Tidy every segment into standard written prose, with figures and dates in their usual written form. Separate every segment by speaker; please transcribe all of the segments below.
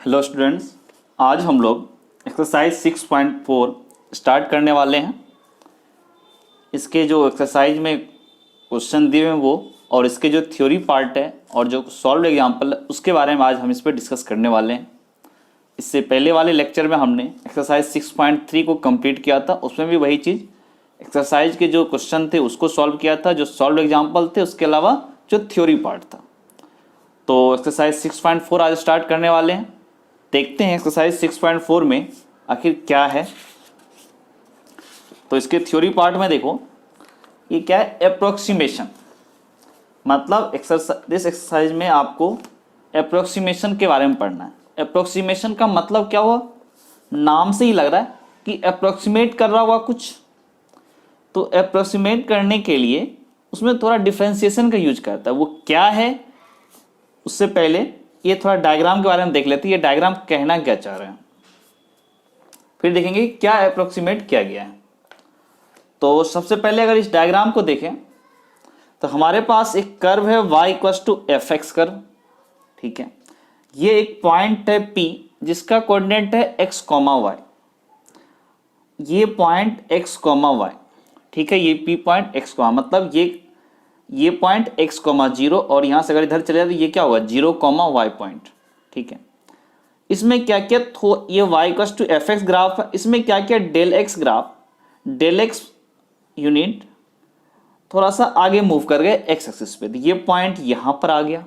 Speaker 1: Hello students, आज हम लोग एक्सरसाइज 6.4 स्टार्ट करने वाले हैं। इसके जो एक्सरसाइज में क्वेश्चन दिए हैं वो और इसके जो थ्योरी पार्ट है और जो सॉल्व एग्जाम्पल है उसके बारे में आज हम इस पर डिस्कस करने वाले हैं। इससे पहले वाले लेक्चर में हमने एक्सरसाइज 6.3 को कंप्लीट किया था, उसमें भी वही चीज़ एक्सरसाइज के जो क्वेश्चन थे उसको सॉल्व किया था, जो सॉल्व एग्जाम्पल थे उसके अलावा जो थ्योरी पार्ट था। तो एक्सरसाइज 6.4 आज स्टार्ट करने वाले हैं। देखते हैं एक्सरसाइज 6.4 में आखिर क्या है। तो इसके थ्योरी पार्ट में देखो, ये क्या है, अप्रोक्सीमेशन। मतलब दिस एक्सरसाइज में आपको अप्रोक्सीमेशन के बारे में पढ़ना है। अप्रोक्सीमेशन का मतलब क्या हुआ, नाम से ही लग रहा है कि अप्रोक्सीमेट कर रहा हुआ कुछ। तो अप्रोक्सीमेट करने के लिए उसमें थोड़ा डिफ्रेंसिएशन का यूज करता है। वो क्या है, उससे पहले ये थोड़ा डायग्राम के बारे में देख लेते हैं। ये डायग्राम कहना क्या चाह रहे हैं, फिर देखेंगे क्या अप्रोक्सीमेट किया गया है। तो सबसे पहले अगर इस डायग्राम को देखें तो हमारे पास एक कर्व है y = fx कर्व, ठीक है। ये एक पॉइंट है P जिसका कोऑर्डिनेट है x, y। ये पॉइंट x, y, ठीक है। ये P पॉइंट x, मतलब ये पॉइंट x, 0 और यहां से अगर इधर चले जाए तो ये क्या होगा 0, y पॉइंट, ठीक है। इसमें क्या क्या ये y = fx ग्राफ है। इसमें क्या क्या del x graph, del x unit थोड़ा सा आगे मूव कर गए x एक्सिस पे, तो ये पॉइंट यहां पर आ गया।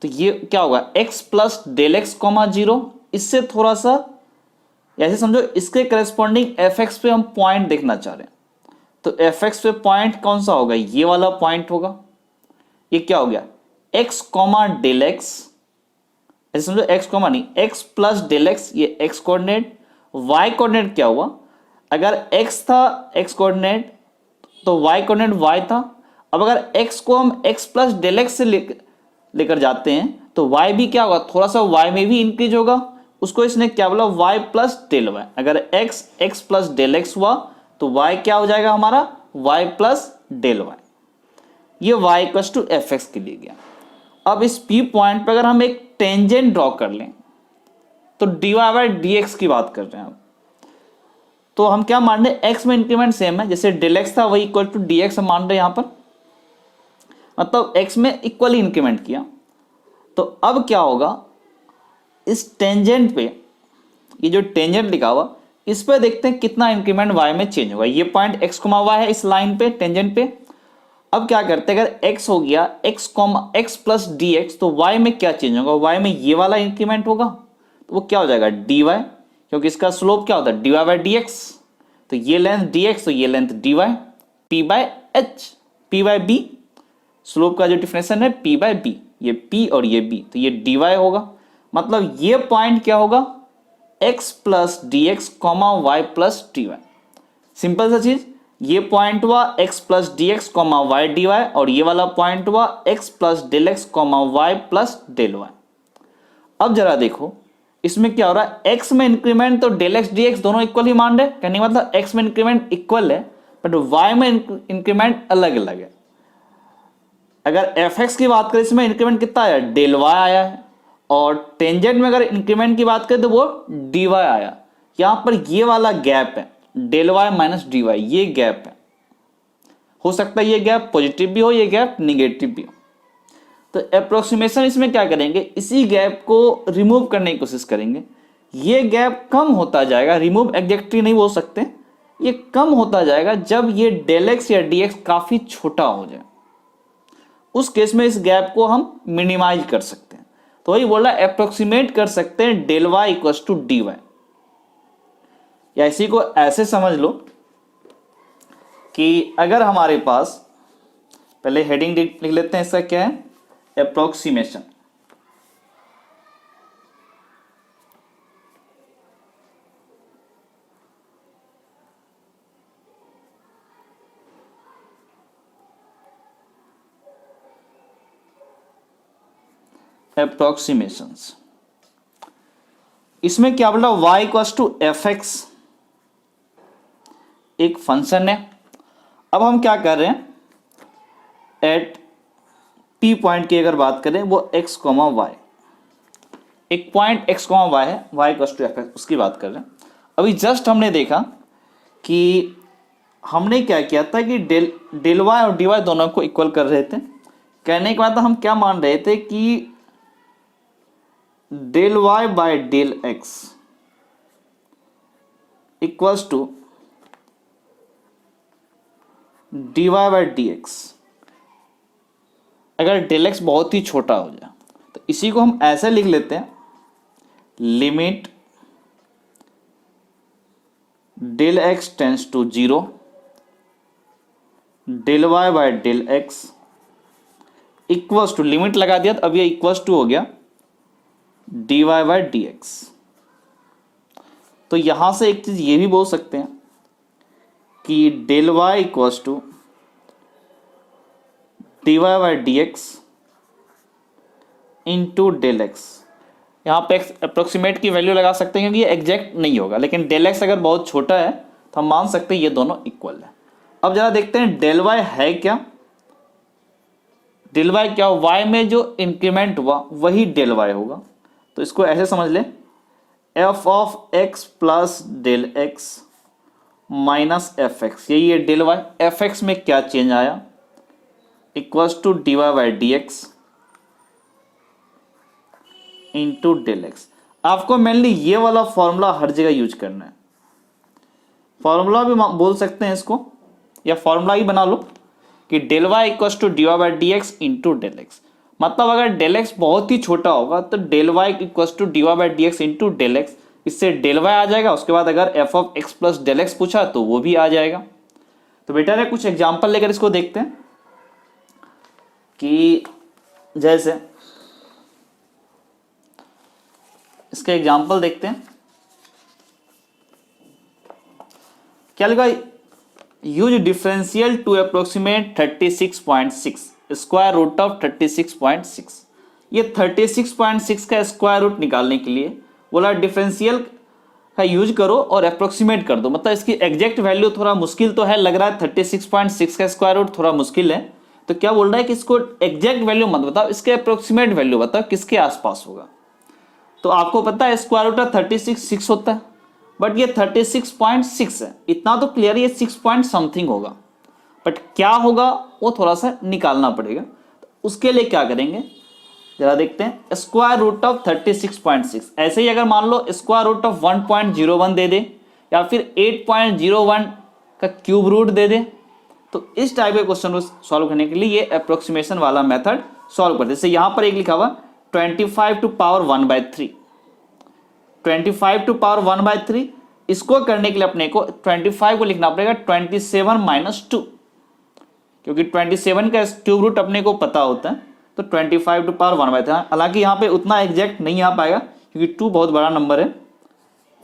Speaker 1: तो ये क्या होगा x + डेल x, 0। इससे थोड़ा सा ऐसे समझो, इसके करस्पॉन्डिंग fx पे हम पॉइंट देखना चाह रहे हैं। तो fx पे पॉइंट कौन सा होगा, ये वाला पॉइंट होगा। ये क्या हो गया x, डेल x, ऐसे समझो x, नहीं x + डेल x, ये x कोऑर्डिनेट। y कोऑर्डिनेट क्या हुआ, अगर x था x कोऑर्डिनेट तो y कोऑर्डिनेट y था। अब अगर x को हम x + डेल x से लेकर जाते हैं तो y भी क्या होगा, थोड़ा सा y में भी इंक्रीज होगा। उसको इसने क्या बोला, y + डेल y। अगर x + डेल x हुआ तो y क्या हो जाएगा हमारा, y + डेल y। ये y = fx के लिए गया। अब इस P पॉइंट पर अगर हम एक टेंजेंट ड्रॉ कर लें तो dy/dx की बात कर रहे हैं। अब तो हम क्या मान रहे हैं, x में इंक्रीमेंट सेम है, जैसे डेल x था वही = dx हम मान रहे हैं यहां पर, मतलब x में इक्वली इंक्रीमेंट किया। तो अब क्या होगा, इस टेंजेंट पे, ये जो टेंजेंट लिखा हुआ इस पे देखते हैं कितना इंक्रीमेंट y में चेंज होगा। ये पॉइंट x, y है इस लाइन पे, टेंजेंट पे। अब क्या करते हैं, अगर x हो गया x + dx तो y में क्या चेंज होगा, y में ये वाला इंक्रीमेंट होगा। तो वो क्या हो जाएगा dy, क्योंकि इसका स्लोप क्या होता है dy/dx। तो ये लेंथ dx तो ये length dy, p/h, p/b। Slope का जो डिफिनेशन है p/b, ये p और ये b, तो ये dy होगा। मतलब ये पॉइंट क्या होगा, x + dx, y + dy। Simple सा चीज, ये पॉइंट हुआ x + dx, y dy, और ये वाला पॉइंट हुआ x + del x, y + del y। अब जरा देखो इसमें क्या हो रहा है, x में इंक्रीमेंट तो डेल x dx दोनों इक्वल ही मान रहे, कहने का मतलब x में इंक्रीमेंट इक्वल है बट y में इंक्रीमेंट अलग अलग है। अगर fx की बात करें इसमें इंक्रीमेंट कितना आया, डेल y आया है, और टेंजेंट में अगर इंक्रीमेंट की बात करें तो वो dy आया। यहां पर ये वाला गैप है डेल y - dy, ये गैप है। हो सकता है ये गैप पॉजिटिव भी हो, ये गैप निगेटिव भी हो। तो अप्रोक्सीमेशन इसमें क्या करेंगे, इसी गैप को रिमूव करने की कोशिश करेंगे। ये गैप कम होता जाएगा, रिमूव एग्जैक्टली नहीं बोल सकते, ये कम होता जाएगा जब ये डेल x या dx काफी छोटा हो जाए। उस केस में इस गैप को हम मिनिमाइज कर सकते हैं। तो वही बोला, अप्रोक्सीमेट कर सकते हैं डेल y = dy, या इसी को ऐसे समझ लो कि अगर हमारे पास, पहले हेडिंग लिख लेते हैं, इसका क्या है, अप्रोक्सीमेशन। अप्रोक्सीमेशंस, इसमें क्या बोला, y = fx एक फंक्शन है। अब हम क्या कर रहे हैं, एट P पॉइंट की अगर बात करें वो x, y, एक पॉइंट x, y है, y इक्वल टू fx, उसकी बात कर रहे हैं। अभी जस्ट हमने देखा कि हमने क्या किया था कि डेल वाई और डी वाई दोनों को इक्वल कर रहे थे। कहने के बाद हम क्या मान रहे थे कि del y by del x equals to D Y by D x. अगर डेल एक्स बहुत ही छोटा हो जाए तो इसी को हम ऐसे लिख लेते हैं, limit del x tends to 0 del y by del x equals to, limit लगा दिया तो अब ये इक्वल्स टू हो गया d y by d x. तो यहां से एक चीज ये भी बोल सकते हैं कि del y equals to D y by d x into del x. यहाँ पे अप्रोक्सीमेट की वैल्यू लगा सकते हैं क्योंकि ये एग्जैक्ट नहीं होगा, लेकिन डेल एक्स अगर बहुत छोटा है तो हम मान सकते हैं ये दोनों इक्वल है। अब जरा देखते हैं डेल वाई है क्या। डेल वाई क्या, वाई में जो इंक्रीमेंट हुआ वही डेल वाई होगा। तो इसको ऐसे समझ ले, f of x plus del x minus f x, यही है डेल वाई। एफ एक्स में क्या चेंज आया, equals to D Y by D x into del x. आपको मेनली ये वाला फॉर्मूला हर जगह यूज करना है। फॉर्मूला भी बोल सकते हैं इसको, या फॉर्मूला ही बना लो कि del y equals to D Y by D x into del x. मतलब अगर डेल एक्स बहुत ही छोटा होगा तो del y equals to D Y by D x into del x, इससे डेल वाई आ जाएगा। उसके बाद अगर f of x plus del x पूछा तो वो भी आ जाएगा। तो बेटा रे कुछ एग्जाम्पल लेकर इसको देखते हैं कि जैसे इसका एग्जाम्पल देखते हैं। क्या लिखा, use differential to approximate 36.6 square root of 36.6। ये 36.6 का स्क्वायर रूट निकालने के लिए बोला डिफरेंशियल का यूज करो और अप्रोक्सीमेट कर दो। मतलब इसकी एग्जैक्ट वैल्यू थोड़ा मुश्किल तो है, लग रहा है 36.6 का स्क्वायर रूट थोड़ा मुश्किल है। तो क्या बोल रहा है कि इसको एग्जैक्ट वैल्यू मत बताओ, इसके अप्रोक्सीमेट वैल्यू बताओ किसके आसपास होगा। तो आपको पता है स्क्वायर रूट ऑफ 36 होता है, बट ये 36.6 है, इतना तो क्लियर, ये 6 पॉइंट समथिंग होगा, बट क्या होगा वो थोड़ा सा निकालना पड़ेगा। तो उसके लिए क्या करेंगे जरा देखते हैं। स्क्वायर रूट ऑफ 36.6, ऐसे ही अगर मान लो स्क्वायर रूट ऑफ 1.01 दे दे या फिर 8.01 का क्यूब रूट दे दे, तो इस टाइप के क्वेश्चन को सॉल्व करने के लिए ये अप्रोक्सीमेशन वाला मेथड सॉल्व करते हैं। जैसे यहां पर एक लिखा हुआ 25 टू पावर 1/3, 25 टू पावर 1/3, इसको करने के लिए अपने को 25 को लिखना पड़ेगा 27 माइनस 2, क्योंकि 27 का क्यूब रूट अपने को पता होता है। तो 25 टू पावर 1/3, हालांकि यहाँ पे उतना एग्जैक्ट नहीं आ पाएगा क्योंकि 2 बहुत बड़ा नंबर है,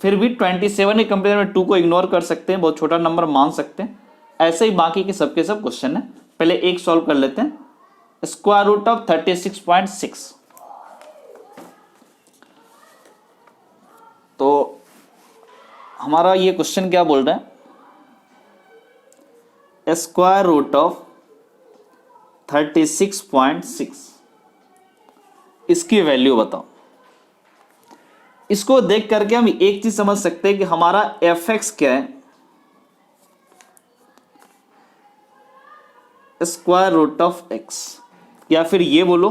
Speaker 1: फिर भी 27 के कंपेयर में 2 को इग्नोर कर सकते हैं, बहुत छोटा नंबर मान सकते हैं। ऐसे ही बाकी के सबके सब क्वेश्चन है। पहले एक सॉल्व कर लेते हैं, स्क्वायर रूट ऑफ 36.6। तो हमारा ये क्वेश्चन क्या बोल रहा है, स्क्वायर रूट ऑफ 36.6 इसकी वैल्यू बताओ। इसको देख करके हम एक चीज समझ सकते हैं कि हमारा एफ एक्स क्या है, स्क्वायर रूट ऑफ एक्स, या फिर ये बोलो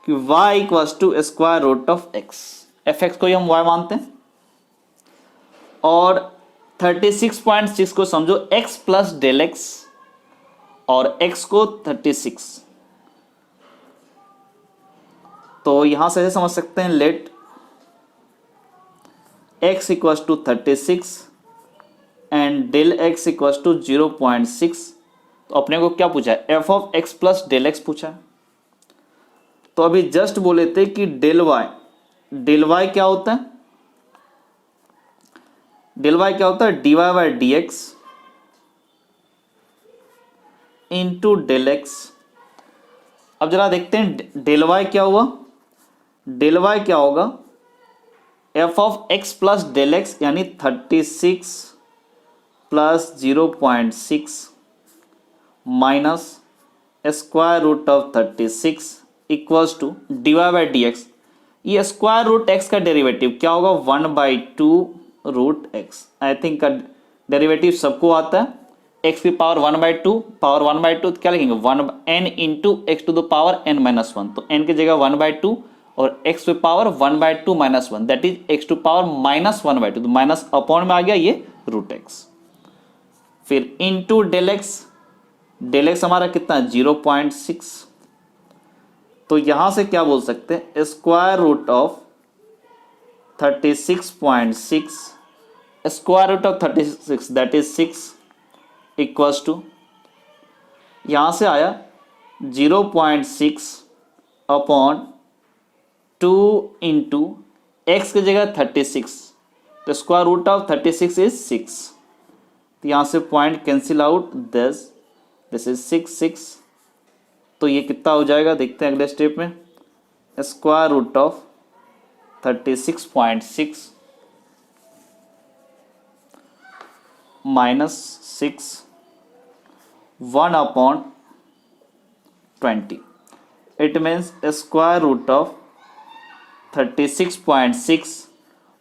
Speaker 1: कि y equals to square root of x. F x को ही हम y मानते हैं और 36.6 को समझो x प्लस डेल एक्स और x को 36। तो यहां से समझ सकते हैं let x equals to 36 and del x equals to 0.6। तो अपने को क्या पूछा है, f of x plus del x पूछा है। तो अभी जस्ट बोले थे कि डेल वाई क्या होता है, डेल वाई क्या होता है, d Y by D x into del x. अब जरा देखते हैं डेल वाई क्या हुआ, डेल वाई क्या होगा, f of x plus del x यानी 36 प्लस 0.6 minus square root of 36 equals to D Y by D x. ये स्क्वायर रूट एक्स का डेरिवेटिव क्या होगा, 1/2 √x। आई थिंक का डेरिवेटिव सबको आता है। x की पावर 1/2, पावर 1/2 तो क्या लिखेंगे, 1n into x to the power n-1, तो n की जगह 1/2 और x की power 1/2 -1, that is x to power -1/2, तो माइनस अपॉन में आ गया ये √x। फिर इंटू डेल एक्स हमारा कितना 0.6, तो यहां से क्या बोल सकते हैं, square root of 36.6, square root of 36 that is 6 equals to, यहां से आया 0.6 अपॉन 2 इंटू एक्स की जगह 36, तो स्क्वायर रूट ऑफ 36 इज 6, तो यहां से point cancel out, this is 6, तो ये कितना हो जाएगा देखते हैं अगले स्टेप में, square root of 36.6 -6 1/20, it means square root of 36.6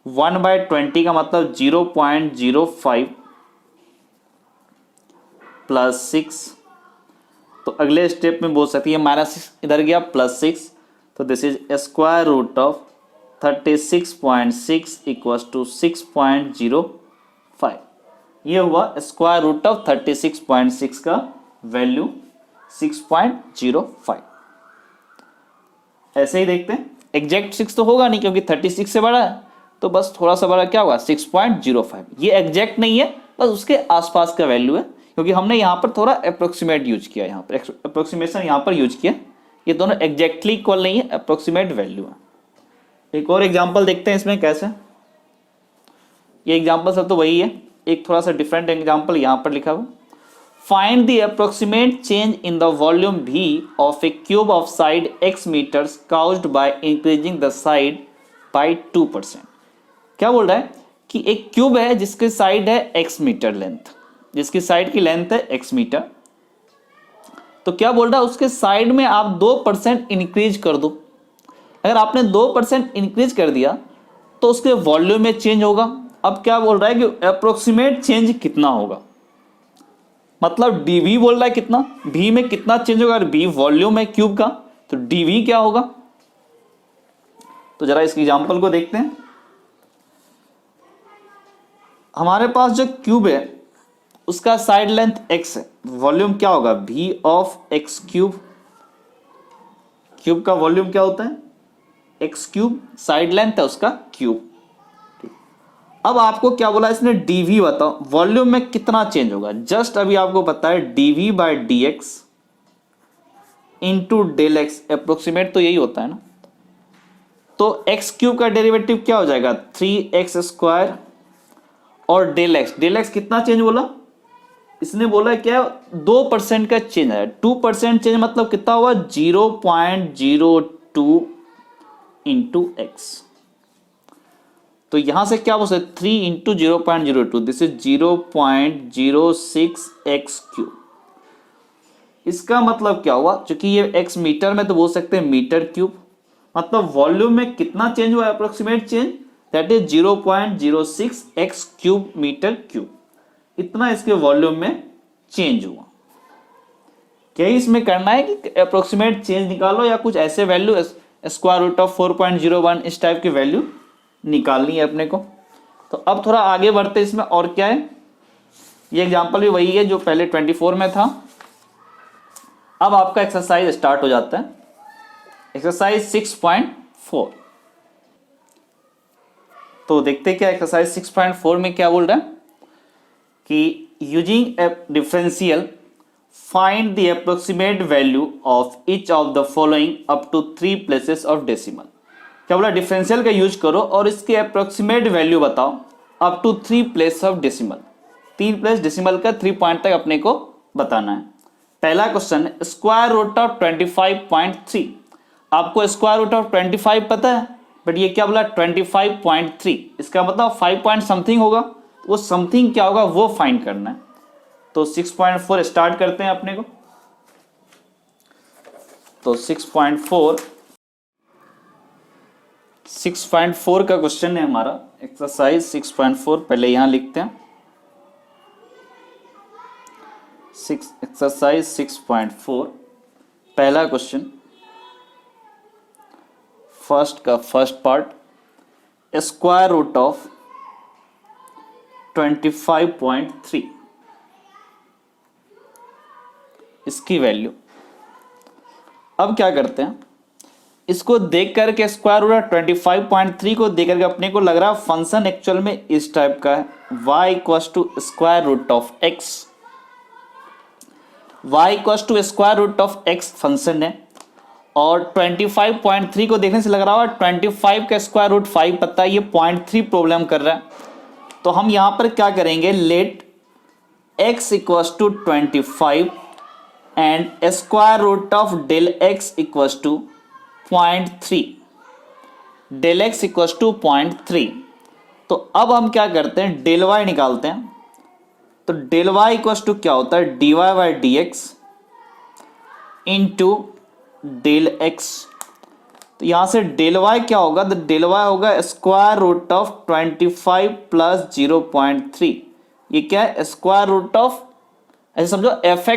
Speaker 1: 1/20 का मतलब 0.05 प्लस 6, तो अगले स्टेप में बोल सकती है -6 इधर गया +6, तो this is square root of 36.6 equals to 6.05, ये हुआ स्क्वायर रूट ऑफ 36.6 का वैल्यू 6.05। ऐसे ही देखते हैं, एग्जैक्ट 6 तो होगा नहीं क्योंकि 36 से बड़ा है, तो बस थोड़ा सा बड़ा क्या होगा 6.05, ये एग्जैक्ट नहीं है, बस उसके आसपास का वैल्यू है, क्योंकि हमने यहाँ पर थोड़ा अप्रोक्सीमेट यूज किया, यहाँ पर अप्रोक्सीमेशन यहाँ पर यूज किया, ये दोनों एग्जैक्टली इक्वल नहीं है, अप्रोक्सीमेट वैल्यू है। एक और एग्जांपल देखते हैं इसमें कैसे, ये एग्जांपल सब तो वही है, एक थोड़ा सा डिफरेंट एग्जांपल यहाँ पर लिखा हुआ, find the approximate change in the volume v of a cube of side x metres caused by increasing the side by 2%। क्या बोल रहा है कि एक क्यूब है जिसकी साइड है x मीटर लेंथ, जिसकी साइड की लेंथ है x मीटर, तो क्या बोल रहा है उसके साइड में आप 2% इंक्रीज कर दो। अगर आपने 2% इंक्रीज कर दिया तो उसके वॉल्यूम में चेंज होगा। अब क्या बोल रहा है कि अप्रोक्सीमेट चेंज कितना होगा, मतलब dv बोल रहा है कितना, v में कितना चेंज होगा, अगर v वॉल्यूम है क्यूब का तो dv क्या होगा। तो जरा इस एग्जांपल को देखते हैं। हमारे पास जो क्यूब है उसका साइड लेंथ x है, वॉल्यूम क्या होगा v of x cube, cube का वॉल्यूम क्या होता है x क्यूब, साइड लेंथ है उसका क्यूब। अब आपको क्या बोला इसने dv बताओ वॉल्यूम में कितना चेंज होगा, जस्ट अभी आपको पता है dv by dx into del x, approximate तो यही होता है ना, तो x क्यूब का डेरिवेटिव क्या हो जाएगा 3x² और डेल एक्स कितना चेंज बोला, इसने बोला क्या 2% का चेंज है, 2% चेंज मतलब कितना हुआ 0.02 इंटू एक्स, तो यहां से क्या बोल सकते 3 into 0.02, this is 0.06 x cube. इसका मतलब क्या हुआ, चूंकि ये एक्स मीटर में तो बोल सकते हैं मीटर क्यूब, मतलब वॉल्यूम में कितना चेंज हुआ approximate change, that is 0.06 x cube metre cube, इतना इसके वॉल्यूम में चेंज हुआ। क्या इसमें करना है कि अप्रोक्सीमेट चेंज निकालो या कुछ ऐसे वैल्यू स्क्वायर रूट ऑफ 4.01 इस टाइप की वैल्यू निकालनी है अपने को। तो अब थोड़ा आगे बढ़ते इसमें, और क्या है, ये एग्जांपल भी वही है जो पहले 24 में था। अब आपका एक्सरसाइज स्टार्ट हो जाता है, एक्सरसाइज 6.4। तो देखते क्या एक्सरसाइज 6.4 में क्या बोल रहा है कि using a differential find the approximate value of each of the following up to 3 places of decimal. क्या बोला डिफरेंशियल का यूज करो और इसके अप्रोक्सीमेट वैल्यू बताओ up to 3 place of decimal, 3 place decimal का 3 पॉइंट तक अपने को बताना है। पहला क्वेश्चन स्क्वायर रूट ऑफ 25.3, आपको स्क्वायर रूट ऑफ 25 पता है, बट ये क्या बोला 25.3, इसका मतलब 5 पॉइंट समथिंग होगा, वो समथिंग क्या होगा वो फाइंड करना है। तो 6.4 स्टार्ट करते हैं अपने को। तो 6.4 6.4 का क्वेश्चन है हमारा, एक्सरसाइज 6.4। पहले यहां लिखते हैं एक्सरसाइज 6.4 पहला question, first part, square root of 25.3 इसकी वैल्यू। अब क्या करते हैं, इसको देख करके स्क्वायर रूट ऑफ 25.3 को देख करके अपने को लग रहा है फंक्शन एक्चुअल में इस टाइप का है, y equals to square root of x। y equals to square root of x function है, और 25.3 को देखने से लग रहा होगा 25 का स्क्वायर रूट 5 पता है, ये 0.3 प्रॉब्लम कर रहा है। तो हम यहां पर क्या करेंगे, let x equals to 25 and square root of del x equals to 0.3, del x equals to 0.3। तो अब हम क्या करते हैं, डेल y निकालते हैं। तो डेल y इक्वल्स टू क्या होता है, dy by D x into del x। तो यहां से डेल y क्या होगा, तो डेल y होगा स्क्वायर रूट ऑफ 25 प्लस 0.3। ये क्या है, स्क्वायर रूट ऑफ, ऐसे समझो f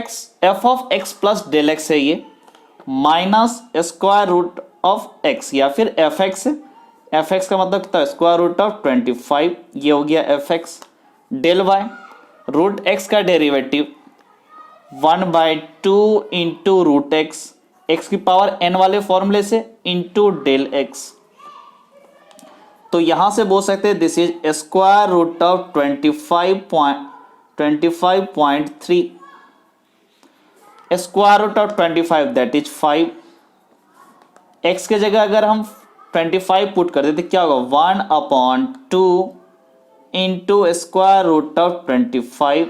Speaker 1: of x plus del x है ये, minus square root of x या फिर एफ एक्स का मतलब कितना, स्क्वायर रूट ऑफ 25, ये हो गया F X. Del Y root x का derivative 1/2 into root X, x की पावर एन वाले फॉर्मूले से, इंटू डेल एक्स। तो यहां से बोल सकते हैं this is square root of 25.3 square root of 25 that is 5। X के जगह अगर हम 25 पुट कर देते क्या होगा, 1/2 इंटू स्क्वायर रूट ऑफ 25,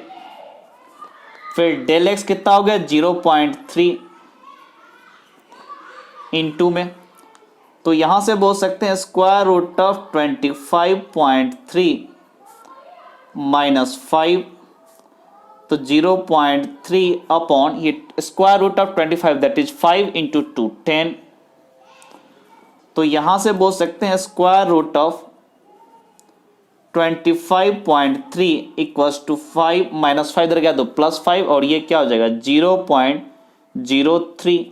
Speaker 1: फिर डेल एक्स कितना हो गया 0.3 इंटू में। तो यहां से बोल सकते हैं स्क्वायर रूट ऑफ 25.3 माइनस 5, तो 0.3 अपॉन ये square root of 25 that is 5 into 2 10। तो यहां से बोल सकते हैं square root of 25.3 equals to 5 minus 5 इधर गया तो प्लस 5, और ये क्या हो जाएगा 0.03।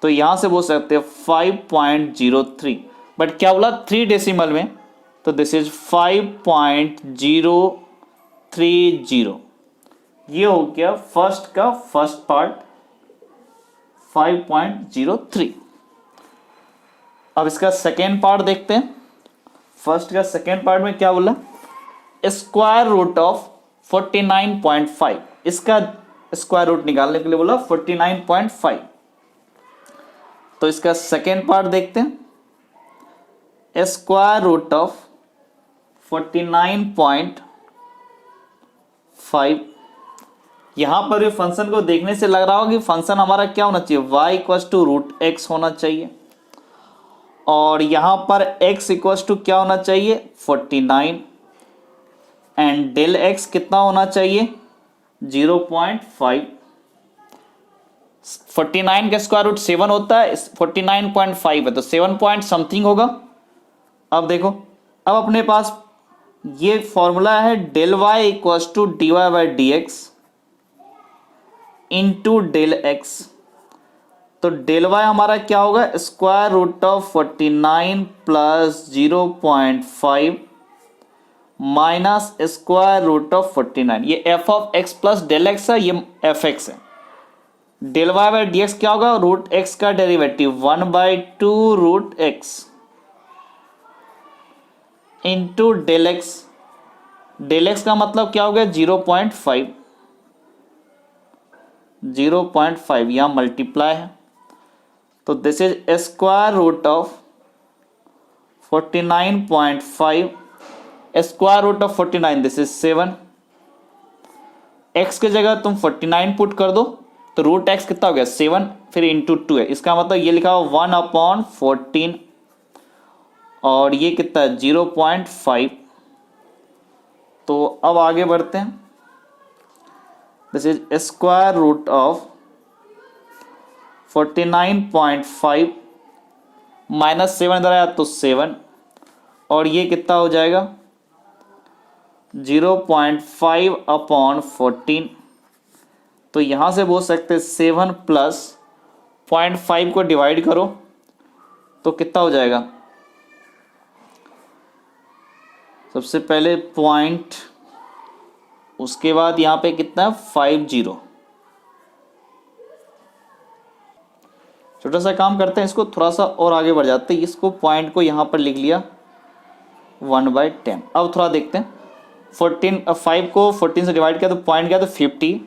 Speaker 1: तो यहां से बोल सकते हैं 5.03, बट क्या बोला 3 डेसिमल में, तो दिस इज 5.030। ये हो गया फर्स्ट का फर्स्ट पार्ट 5.03। अब इसका सेकेंड पार्ट देखते हैं। फर्स्ट का सेकेंड पार्ट में क्या बोला, स्क्वायर रूट ऑफ 49.5, इसका स्क्वायर रूट निकालने के लिए बोला 49.5। तो इसका सेकेंड पार्ट देखते हैं, स्क्वायर रूट ऑफ 49.5। यहां पर भी फंक्शन को देखने से लग रहा होगा कि फंक्शन हमारा क्या होना चाहिए, y equals to root x होना चाहिए, और यहां पर x इक्वल्स टू क्या होना चाहिए 49, एंड डेल x कितना होना चाहिए 0.5। 49 का स्क्वायर रूट 7 होता है, 49.5 है तो 7 पॉइंट समथिंग होगा। अब देखो, अब अपने पास ये फॉर्मूला है del y equals to D Y by D x into del x. तो डेल y हमारा क्या होगा, square root of 49 plus 0.5 minus square root of 49। ये f of x plus del x है, ये एफ एक्स है। Del Y by D x क्या होगा, रूट एक्स का derivative 1/2 root x into del x. Del x का मतलब क्या हो गया 0.5, 0.5 यहां मल्टीप्लाई है, तो this is square root of 49.5, square root of 49 this is 7। X की जगह तुम 49 पुट कर दो तो रूट एक्स कितना हो गया 7, फिर इंटू 2 है, इसका मतलब ये लिखा हुआ 1/14, और ये कितना है 0.5। तो अब आगे बढ़ते हैं, this is square root of 49.5 minus 7 इधर आया तो 7, और ये कितना हो जाएगा 0.5/14। तो यहाँ से बोल सकते 7 प्लस 0.5 को डिवाइड करो तो कितना हो जाएगा, सबसे पहले पॉइंट, उसके बाद यहाँ पे कितना 50। छोटा सा काम करते हैं, इसको थोड़ा सा और आगे बढ़ जाते हैं, इसको पॉइंट को यहाँ पर लिख लिया 1/10। अब थोड़ा देखते हैं 5 को 14 से डिवाइड किया तो पॉइंट क्या, तो 50,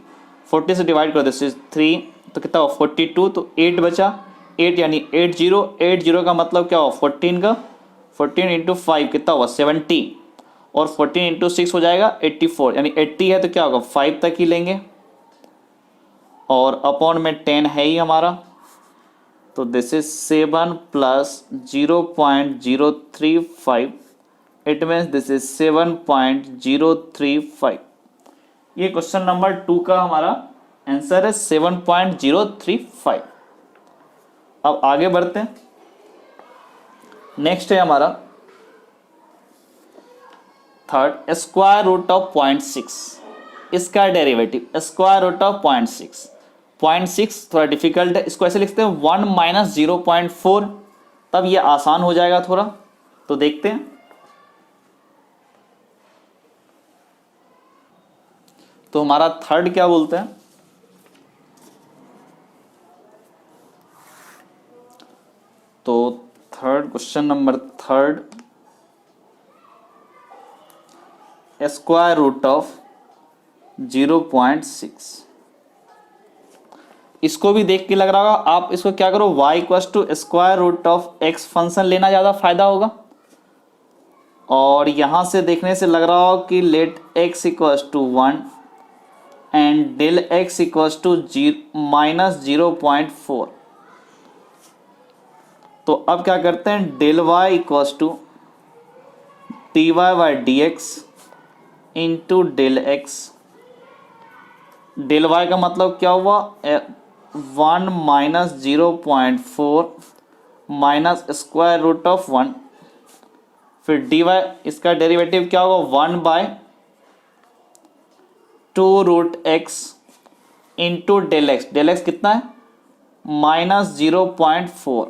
Speaker 1: 40 से डिवाइड करो दिस इज 3 तो कितना हुआ 42, तो 8 बचा, 8 यानी 80 का मतलब क्या हुआ 14 का 14 इंटू 5 कितना हुआ 70, और 14 इंटू 6 हो जाएगा 84, यानी 80 है तो क्या होगा 5 तक ही लेंगे, और अपॉन में 10 है ही हमारा, तो this is 7 plus 0.035, it means this is 7.035। ये क्वेश्चन नंबर 2 का हमारा आंसर है 7.035। अब आगे बढ़ते हैं, नेक्स्ट है हमारा थर्ड, स्क्वायर रूट ऑफ 0.6, इसका डेरिवेटिव स्क्वायर रूट ऑफ 0.6। 0.6 थोड़ा डिफिकल्ट है, इसको ऐसे लिखते हैं 1 माइनस 0.4, तब ये आसान हो जाएगा थोड़ा, तो देखते हैं। तो हमारा थर्ड क्या बोलते हैं, तो third question number third, square root of 0.6। इसको भी देख के लग रहा होगा, आप इसको क्या करो y equal to square root of x function लेना ज़्यादा फायदा होगा, और यहां से देखने से लग रहा हो कि let x equal to 1 and del x equal to minus 0.4। तो अब क्या करते हैं, del y equal to dy by D x into del x. Del y का मतलब क्या हुआ 1 minus 0.4 minus square root of 1, फिर dy इसका डेरिवेटिव क्या होगा 1 by 2 root x into del x. Del x कितना है माइनस 0.4,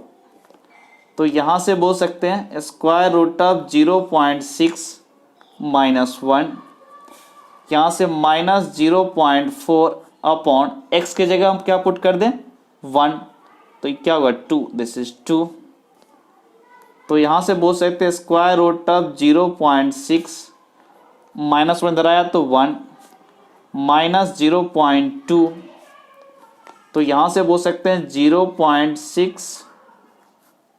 Speaker 1: तो यहाँ से बोल सकते हैं स्क्वायर रूट ऑफ 0.6 माइनस 1, यहाँ से माइनस 0.4 अपॉन एक्स के जगह हम क्या पुट कर दें 1, तो क्या होगा 2, दिस इज 2। तो यहाँ से बोल सकते हैं स्क्वायर रूट ऑफ 0.6 माइनस 1 इधर आया तो 1 माइनस 0.2, तो यहाँ से बोल सकते हैं 0.6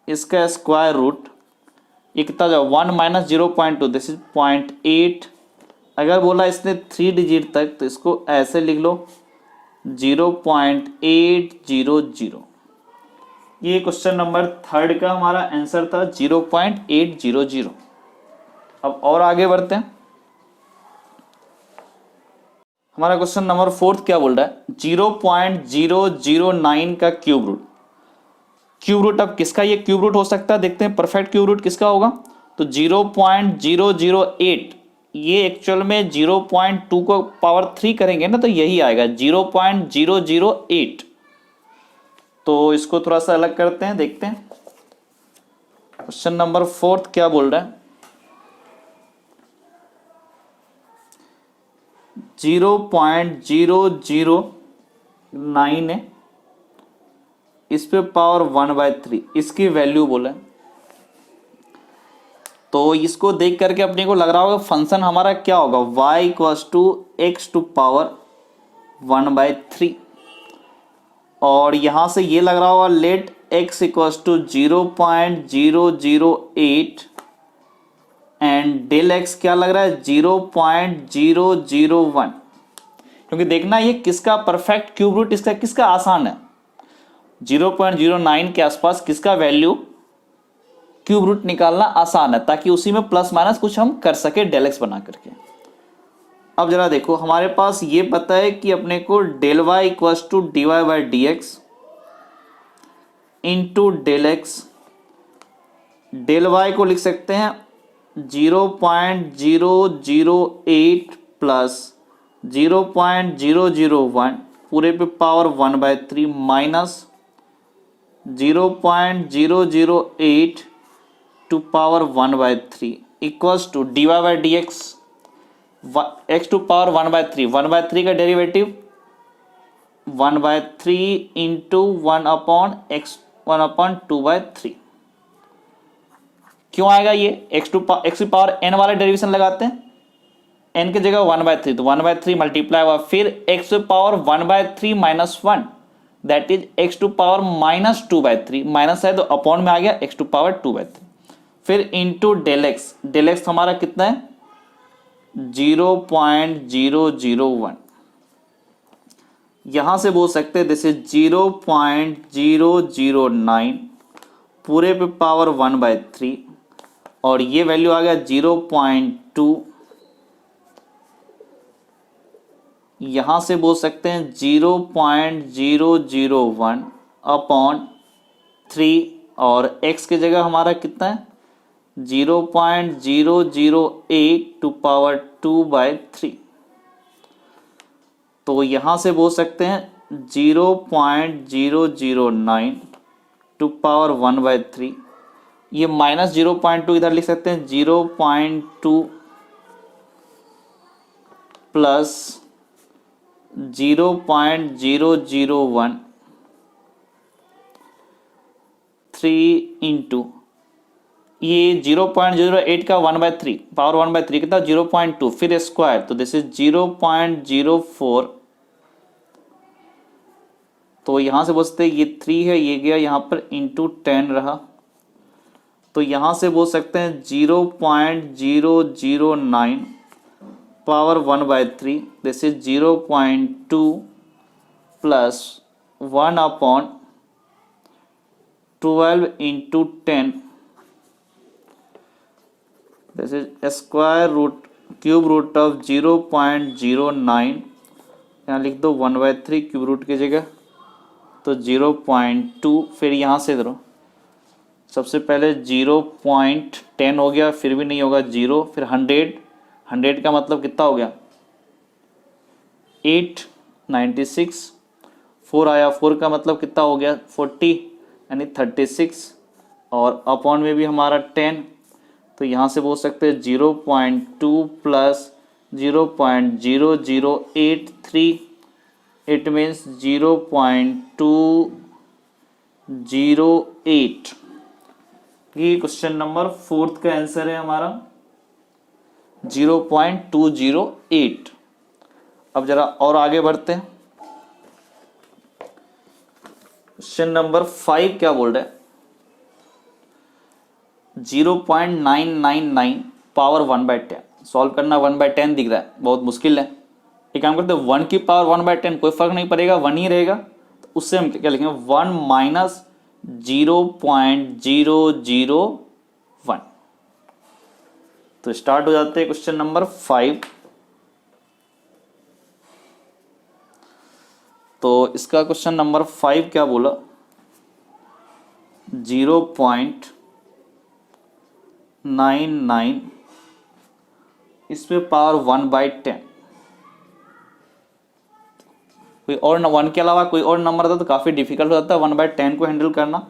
Speaker 1: इसका स्क्वायर रूट, ये कितना जाओ 1 माइनस 0.2 दिस इज 0.8। अगर बोला इसने 3 डिजिट तक तो इसको ऐसे लिख लो 0.800। ये क्वेश्चन नंबर थर्ड का हमारा आंसर था 0.800। अब और आगे बढ़ते हैं, हमारा क्वेश्चन नंबर फोर्थ क्या बोल रहा है 0.009 का क्यूब रूट। क्यूब रूट अब किसका ये क्यूब रूट हो सकता है, देखते हैं परफेक्ट क्यूब रूट किसका होगा, तो 0.008, ये एक्चुअल में 0.2 को पावर 3 करेंगे ना तो यही आएगा 0.008। तो इसको थोड़ा सा अलग करते हैं, देखते हैं क्वेश्चन नंबर फोर्थ क्या बोल रहा है 0.009 है, इस पे पावर 1/3 इसकी वैल्यू बोला, तो इसको देख करके अपने को लग रहा होगा फंक्शन हमारा क्या होगा y equals to x to power 1/3, और यहां से ये लग रहा होगा let x equals to 0.008 and del x क्या लग रहा है 0.001, क्योंकि देखना ये किसका परफेक्ट क्यूब रूट, इसका किसका आसान है 0.09 के आसपास किसका वैल्यू क्यूब रूट निकालना आसान है, ताकि उसी में प्लस माइनस कुछ हम कर सके डेल एक्स बना करके। अब जरा देखो हमारे पास ये पता है कि अपने को del y equals to D Y by D x into del x. Del y को लिख सकते हैं 0.008 प्लस 0.001 पूरे पे power 1/3 minus 0.008 to power 1/3 equals to dy by D x x to power 1/3 1/3 का डेरिवेटिव 1/3 इंटू 1/2/3 क्यों आएगा ये एक्स की पावर n वाला डेरिवेशन लगाते हैं n की जगह 1/3 तो 1/3 मल्टीप्लाई हुआ फिर x to power 1/3 minus 1 that is x to power minus 2/3 minus है तो अपॉन में आ गया x टू पावर 2/3 फिर इंटू डेल एक्स हमारा कितना है 0.001 यहां से बोल सकते हैं दिस इज 0.009 पूरे पे पावर 1/3 और ये वैल्यू आ गया 0.2 यहां से बोल सकते हैं 0.001 अपॉन 3 और x की जगह हमारा कितना है 0.008 टू पावर 2/3 तो यहां से बोल सकते हैं 0.009 टू पावर 1/3 ये माइनस 0.2 इधर लिख सकते हैं 0.2 प्लस 0.001 3 इंटू ये 0.08 का 1/3 पावर 1/3 कितना 0.2 फिर स्क्वायर तो दिस इज 0.04 तो यहां से बोलते ये 3 है ये गया यहां पर इंटू 10 रहा तो यहां से बोल सकते हैं 0.009 power 1/3 this is 0.2 plus 1 upon 12 into 10 this is square root cube root of 0.09 यहाँ लिख दो 1/3 क्यूब रूट की जगह तो 0.2 फिर यहाँ से करो सबसे पहले 0.10 हो गया फिर भी नहीं होगा 0 फिर 100 का मतलब कितना हो गया 896 4 आया 4 का मतलब कितना हो गया 40 यानी 36 और अपॉन में भी हमारा 10 तो यहाँ से बोल सकते हैं 0.2 प्लस 0.0083 इट मीन्स 0.208 ये क्वेश्चन नंबर 4 का आंसर है हमारा 0.208 अब जरा और आगे बढ़ते हैं क्वेश्चन नंबर 5 क्या बोल रहा है 0.999 पावर 1/10 सॉल्व करना 1/10 दिख रहा है बहुत मुश्किल है एक काम करते हैं 1 की पावर 1/10 कोई फर्क नहीं पड़ेगा 1 ही रहेगा तो उससे हम क्या लिखेंगे 1 माइनस 0.001 तो स्टार्ट हो जाते हैं क्वेश्चन नंबर 5 तो इसका क्वेश्चन नंबर 5 क्या बोला 0.99 इस पे पावर 1/10 कोई और 1 के अलावा कोई और नंबर था तो काफ़ी डिफिकल्ट हो जाता है 1/10 को हैंडल करना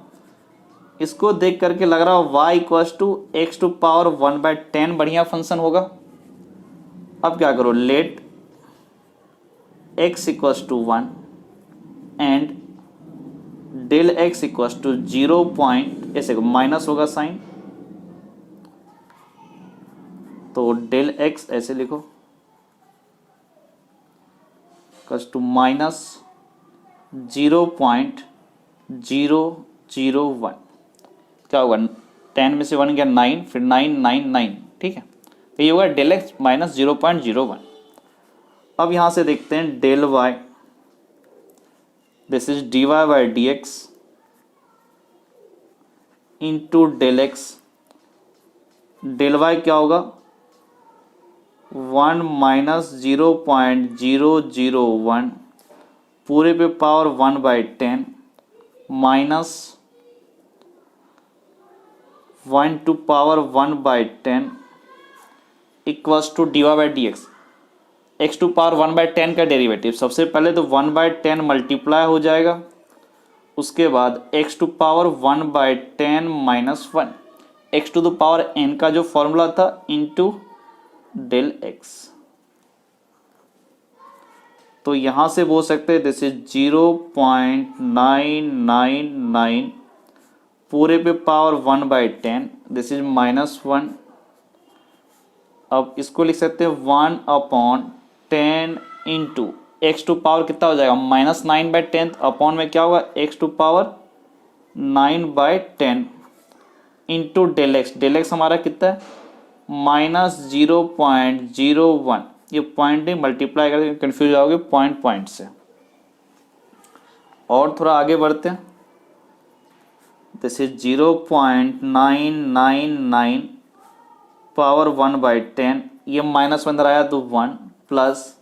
Speaker 1: इसको देख करके लग रहा है y equals to x to power 1/10 बढ़िया फंक्शन होगा अब क्या करो let x equals to 1 and del x equals to 0 point ऐसे माइनस होगा साइन तो डेल x ऐसे लिखो इक्वल्स टू माइनस 0.001 क्या होगा 10 में से 1 गया 9 फिर 999 ठीक है तो ये होगा डेल एक्स माइनस 0.01 अब यहाँ से देखते हैं del y this is d Y by D x into del x del y क्या होगा 1 माइनस 0.001 पूरे पे power 1/10 minus 1 to power 1/10 equals to dy by D x, x to power 1/10 का डेरिवेटिव। सबसे पहले तो 1/10 मल्टीप्लाई हो जाएगा, उसके बाद x to power 1/10 minus 1, x to the power n का जो फॉर्मूला था इंटू डेल एक्स। तो यहां से बोल सकते हैं दिस इज 0.999 पूरे पे पावर 1/10, दिस इज -1। अब इसको लिख सकते हैं 1/10 इंटू एक्स टू पावर कितना हो जाएगा -9/10 अपॉन में क्या होगा x to power 9/10 into del x हमारा कितना है -0.01। ये पॉइंट नहीं मल्टीप्लाई करके कंफ्यूज आओगे पॉइंट से। और थोड़ा आगे बढ़ते हैं, दिस इज 0.999 पावर 1/10, ये -1 अंदर आया तो 1 प्लस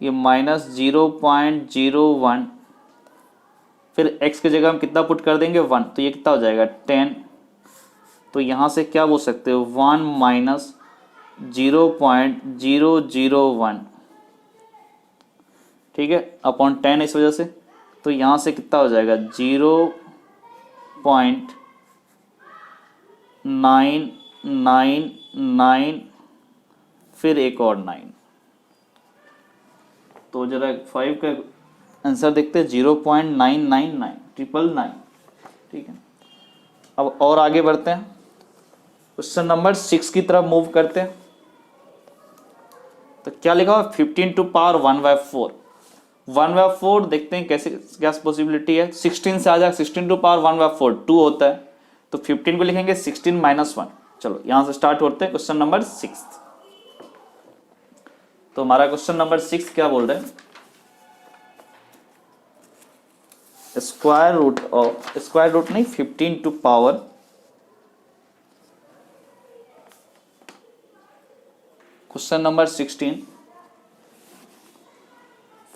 Speaker 1: ये -0.01, फिर x की जगह हम कितना पुट कर देंगे 1, तो ये कितना हो जाएगा 10। तो यहाँ से क्या बोल सकते हो 1 माइनस 0.001, ठीक है, अपॉन 10 इस वजह से। तो यहाँ से कितना हो जाएगा 0.999 फिर एक और 9। तो जरा 5 का आंसर देखते हैं 0.999 ठीक है। अब और आगे बढ़ते हैं, क्वेश्चन नंबर 6 की तरफ मूव करते हैं। तो क्या लिखा हुआ 15 टू पावर 1/4, 1/4 देखते हैं कैसे क्या पॉसिबिलिटी है। 16 से आ जाए, 16 टू पावर 1/4 2 होता है, तो 15 को लिखेंगे 16 माइनस 1। चलो यहां से स्टार्ट होते हैं क्वेश्चन नंबर 6। तो हमारा क्वेश्चन नंबर 6 क्या बोल रहे हैं, स्क्वायर रूट नहीं 15 to power question number 16,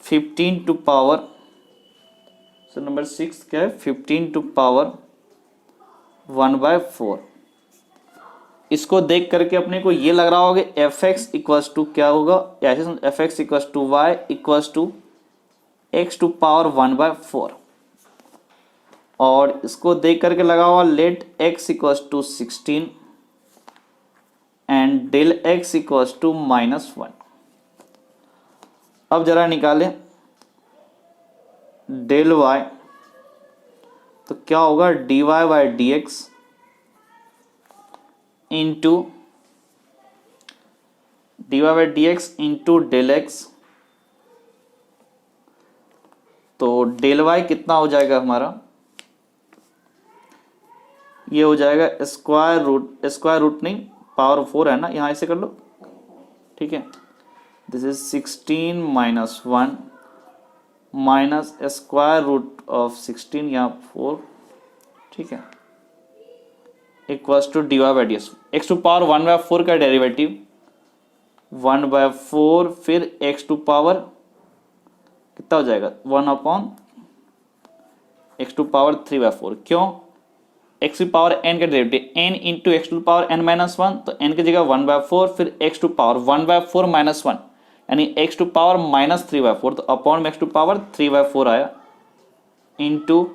Speaker 1: 15 to power question number 6 क्या है 15 टू पावर 1/4। इसको देख करके अपने को ये लग रहा होगा एफ एक्स इक्वल्स टू क्या होगा, f x equals to y equals to x to power 1/4। और इसको देख करके लगा हुआ let x equals to 16 and del x equals to -1। अब जरा निकालें डेल वाई, तो क्या होगा dy by D x into del x. तो डेल वाई कितना हो जाएगा हमारा, ये हो जाएगा स्क्वायर रूट नहीं पावर 4 है ना, यहाँ ऐसे कर लो, ठीक है। This is 16 minus 1 minus square root of 16 यहाँ 4, ठीक है, equals to dy by D x to power 1/4 का डेरिवेटिव 1/4 फिर एक्स टू पावर कितना हो जाएगा 1 अपॉन एक्स टू पावर 3/4। क्यों, एक्स टू पावर n का derivative n into x to power n minus 1, तो n की जगह 1/4 फिर एक्स टू पावर 1/4 माइनस 1 यानी एक्स टू पावर -3/4, तो अपॉन में एक्स टू पावर 3/4 आया इंटू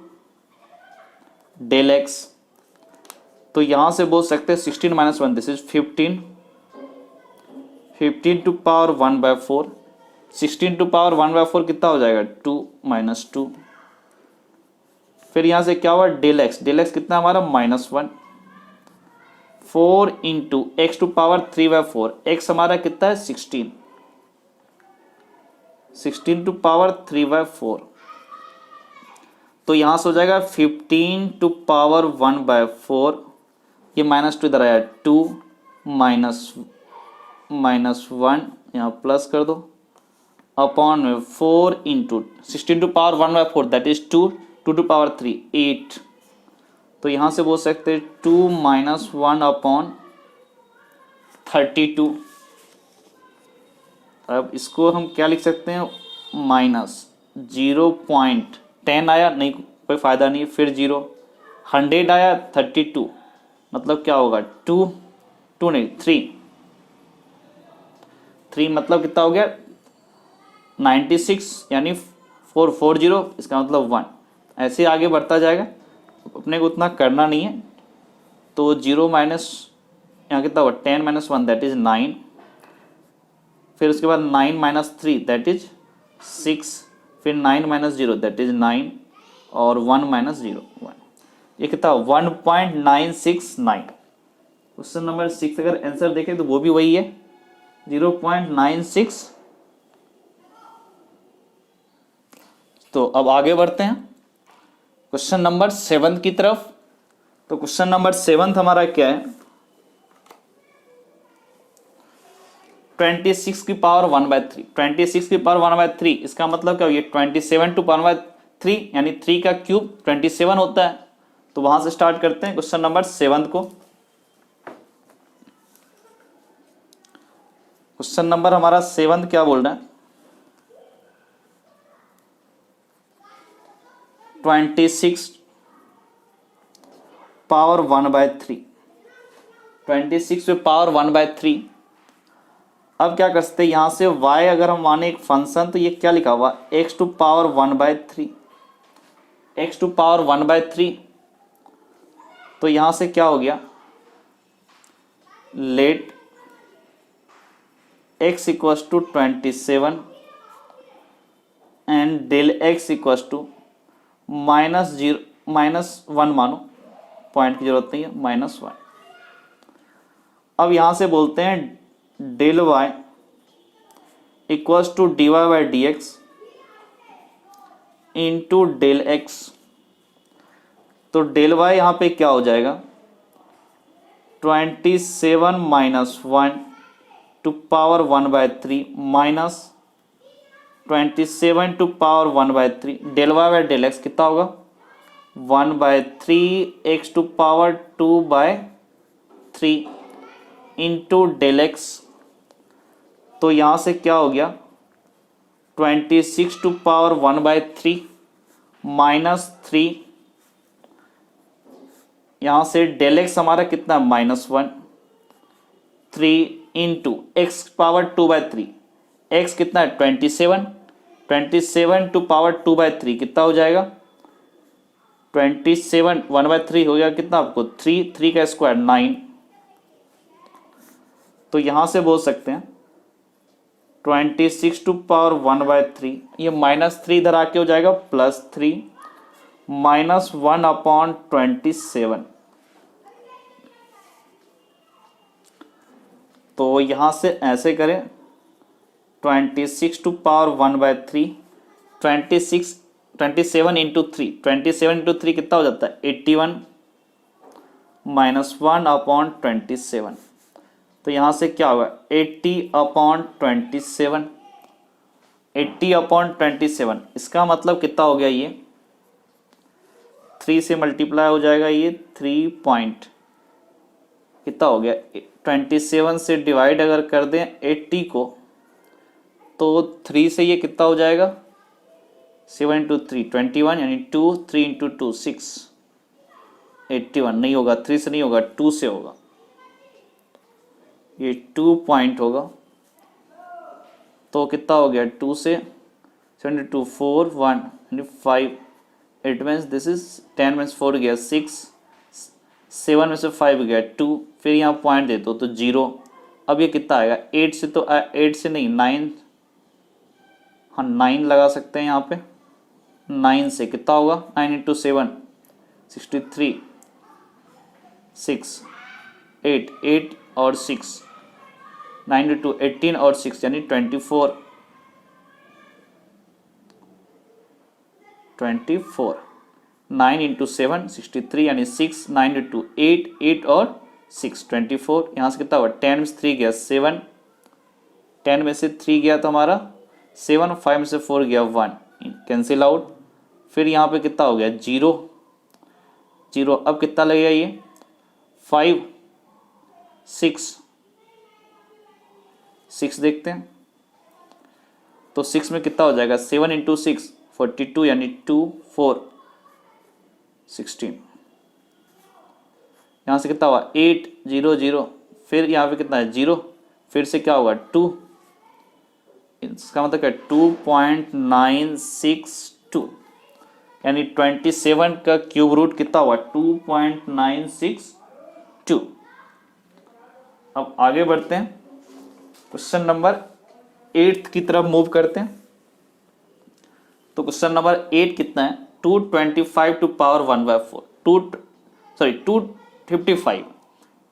Speaker 1: डेल एक्स। तो यहां से बोल सकते हैं 16 minus 1 this is 15 to power 1/4, 16 to power 1/4 कितना हो जाएगा 2 माइनस 2। फिर यहां से क्या हुआ डेल एक्स कितना हमारा -1, 4 into x to power 3/4, x हमारा कितना है 16 टू पावर 3/4। तो यहां से हो जाएगा 15 टू पावर 1/4, ये -2 इधर आया 2 माइनस 1 यहाँ प्लस कर दो अपॉन में 4 into 16 to power 1/4 that is 2 to power 3 8। तो यहां से बोल सकते 2 माइनस 1 अपॉन 32। अब इसको हम क्या लिख सकते हैं -0.10 आया नहीं कोई फायदा नहीं, फिर 0 100 आया 32 मतलब क्या होगा 2 नहीं 3 3 मतलब कितना हो गया 96 यानी 440, इसका मतलब 1। ऐसे आगे बढ़ता जाएगा, अपने को उतना करना नहीं है। तो 0 माइनस यहाँ कितना हुआ 10 माइनस 1 दैट इज 9, फिर उसके बाद 9 माइनस 3 दैट इज 6, फिर 9 माइनस 0 दैट इज 9 और 1 माइनस 0 1। ये कितना 1.969। क्वेश्चन नंबर 6 अगर आंसर देखें तो वो भी वही है 0.96। तो अब आगे बढ़ते हैं क्वेश्चन नंबर 7 की तरफ। तो क्वेश्चन नंबर 7 हमारा क्या है 26 की पावर 1/3। 26 की पावर 1/3 इसका मतलब क्या हो, ये 27 टू पावर 3 यानी 3 का क्यूब 27 होता है। तो वहां से स्टार्ट करते हैं क्वेश्चन नंबर 7 को। क्वेश्चन नंबर हमारा 7 क्या बोल रहा है 26 पावर 1/3, 26 पे पावर 1/3। अब क्या कर सकते हैं यहां से y अगर हम माने एक फंक्शन तो ये क्या लिखा हुआ x to power 1/3, x to power 1/3। तो यहां से क्या हो गया let x equals to 27 and del x equals to -1 मानो, पॉइंट की जरूरत नहीं है -1। अब यहां से बोलते हैं del y equals to dy by D x into del x. तो डेल y यहां पे क्या हो जाएगा 27 minus 1 to power 1/3 minus 27 to power 1/3 del y by del x कितना होगा 1/3 x to power 2/3 into del x. तो यहां से क्या हो गया 26 टू पावर 1/3 माइनस 3, यहां से डेल एक्स हमारा कितना -1 3 इंटू एक्स पावर 2/3, एक्स कितना है 27 टू पावर 2/3 कितना हो जाएगा 27 1/3 हो गया कितना आपको 3 का स्क्वायर 9। तो यहां से बोल सकते हैं 26 टू पावर 1/3, ये -3 इधर आके हो जाएगा +3 -1/27। तो यहां से ऐसे करें 26 टू पावर 1/3 27 इंटू 3, 27 इंटू 3 कितना हो जाता है 81 -1/27। तो यहां से क्या होगा 80/27, 80/27। इसका मतलब कितना हो गया ये 3 से मल्टीप्लाई हो जाएगा, ये 3 पॉइंट कितना हो गया 27 से डिवाइड अगर कर दें 80 को तो 3 से ये कितना हो जाएगा 7 इंटू 3 21 यानी 2 3 इंटू 2 6 81 नहीं होगा, 3 से नहीं होगा 2 से होगा, ये 2 पॉइंट होगा। तो कितना हो गया 2 से 72 4 1 यानी 5, इट मीन्स दिस इज 10 में 4 गया 6, 7 में से 5 गया 2, फिर यहाँ पॉइंट दे दो तो 0। अब ये कितना आएगा 8 से, तो 8 से नहीं 9, हाँ 9 लगा सकते हैं यहाँ पे, 9 से कितना होगा 9 इंटू 7 63 6 8 और 6 9 इंटू 18 और 6 यानी 24 9 इंटू 7 63 यानी 6 9 इंटू 8 और 6 24। यहाँ से कितना हुआ 10 में से 3 गया 7, 10 में से 3 गया तो हमारा 7, 5 में से 4 गया 1 कैंसिल आउट। फिर यहाँ पे कितना हो गया 0 0। अब कितना लगेगा ये 5 6 देखते हैं तो 6 में कितना हो जाएगा 7 इंटू 6 42 यानी 2 4 16। यहाँ से कितना हुआ 8 0 0, फिर यहाँ पे कितना है 0, फिर से क्या होगा 2 इसका मतलब क्या 2.962 यानी 27 का क्यूब रूट कितना हुआ 2.962। अब आगे बढ़ते हैं, क्वेश्चन नंबर 8 की तरफ मूव करते हैं। तो क्वेश्चन नंबर 8 कितना है 225 टू पावर 1/4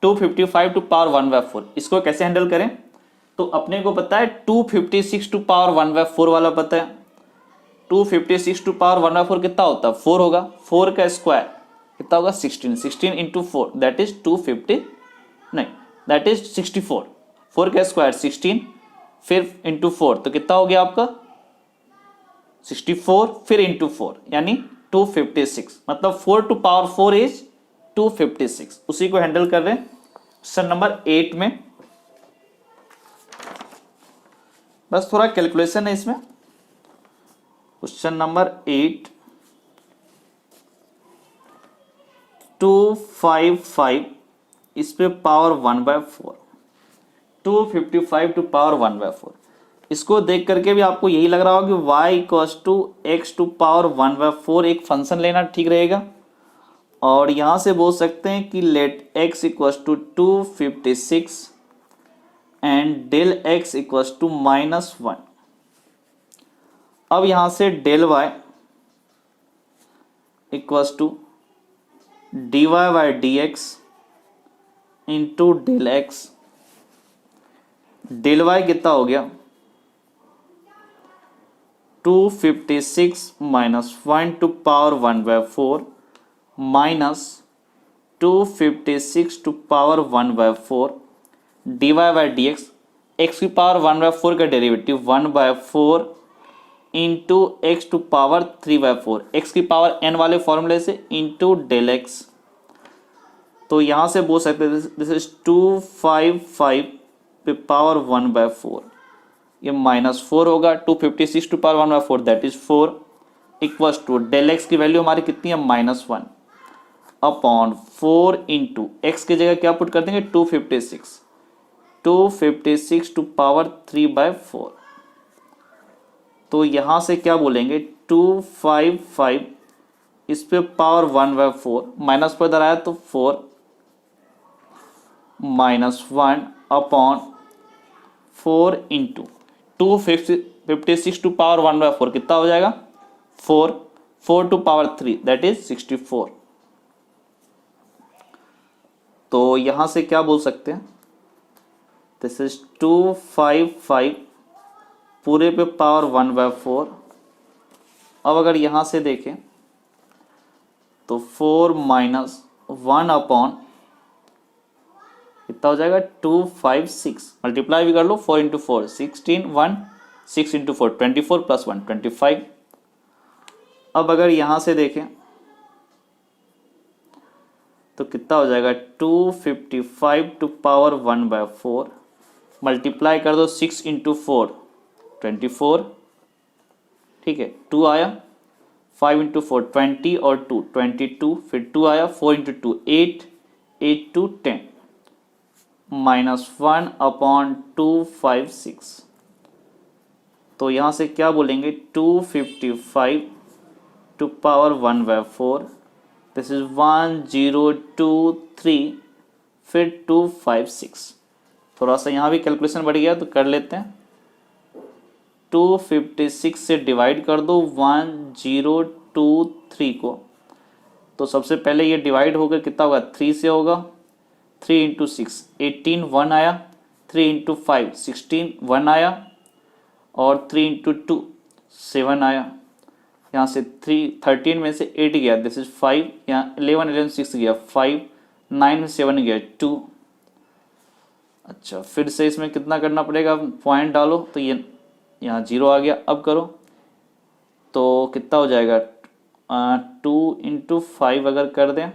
Speaker 1: 255 टू पावर 1/4। इसको कैसे हैंडल करें? तो अपने को पता है 256 टू पावर 1/4 वाला पता है। 256 टू पावर 1/4 कितना होता है 4 होगा। 4 का स्क्वायर कितना होगा 16। 16 इंटू 4 दैट इज 250 नहीं दैट इज 64। 4 का स्क्वायर 16 फिर इंटू 4 तो कितना हो गया आपका 64 फिर इंटू 4 यानी 256। मतलब 4 टू पावर 4 इज 256। उसी को हैंडल कर रहे हैं क्वेश्चन नंबर 8 में। बस थोड़ा कैलकुलेशन है इसमें। क्वेश्चन नंबर 8 255 इस पे पावर 1/4 255 टू पावर 1/4। इसको देख करके भी आपको यही लग रहा होगा कि y equals to x to power 1/4 एक फंक्शन लेना ठीक रहेगा। और यहां से बोल सकते हैं कि let x equals to 256 and del x equals to -1। अब यहां से del y equals to dy by D x into del x. Del y कितना हो गया 256 minus 1 to power 1/4 minus 256 to power 1/4 dy by D x. X की power 1/4 का derivative 1/4 into x to power 3/4 x की power n वाले फॉर्मूले से into del x. तो यहां से बोल सकते हैं दिस इज 255 पे पावर 1/4 ये -4 होगा। 256 to power 1/4 that is 4 equals to del x की वैल्यू हमारी कितनी है -1 अपॉन 4 इंटू एक्स की जगह क्या पुट कर देंगे 256 टू पावर 3/4। तो यहां से क्या बोलेंगे 255 इस पे पावर 1/4 माइनस पर इधर आया तो 4 -1 अपॉन 4 इंटू 256 टू पावर 1/4 कितना हो जाएगा 4 टू पावर 3 दैट इज 64। तो यहां से क्या बोल सकते हैं दिस इज 255 पूरे पे पावर 1/4। अब अगर यहां से देखें तो 4 माइनस 1 अपॉन कितना हो जाएगा 256 मल्टीप्लाई भी कर लो 4 इंटू 4 16 1 6 इंटू 4 24 प्लस 1 25। अब अगर यहां से देखें तो कितना हो जाएगा 255 टू पावर 1/4 मल्टीप्लाई कर दो 6 इंटू 4 24 ठीक है 2 आया 5 इंटू 4 20 और 2 22 फिर 2 आया 4 इंटू 2 8 8 टू 10 -1 अपॉन 256। तो यहां से क्या बोलेंगे 255 टू पावर 1/4 दिस इज 1023 फिर 256। थोड़ा सा यहाँ भी कैलकुलेशन बढ़ गया तो कर लेते हैं 256 से डिवाइड कर दो 1023 को। तो सबसे पहले ये डिवाइड होकर कितना होगा 3 से होगा 3 इंटू 6 18 1 आया 3 इंटू 5 16 1 आया और 3 इंटू 2 7 आया। यहाँ से 13 में से 8 गया दिस इज 5 यहाँ 11 6 गया 5 9 में 7 गया 2। अच्छा फिर से इसमें कितना करना पड़ेगा पॉइंट डालो तो ये यहाँ 0 आ गया। अब करो तो कितना हो जाएगा 2 इंटू 5 अगर कर दें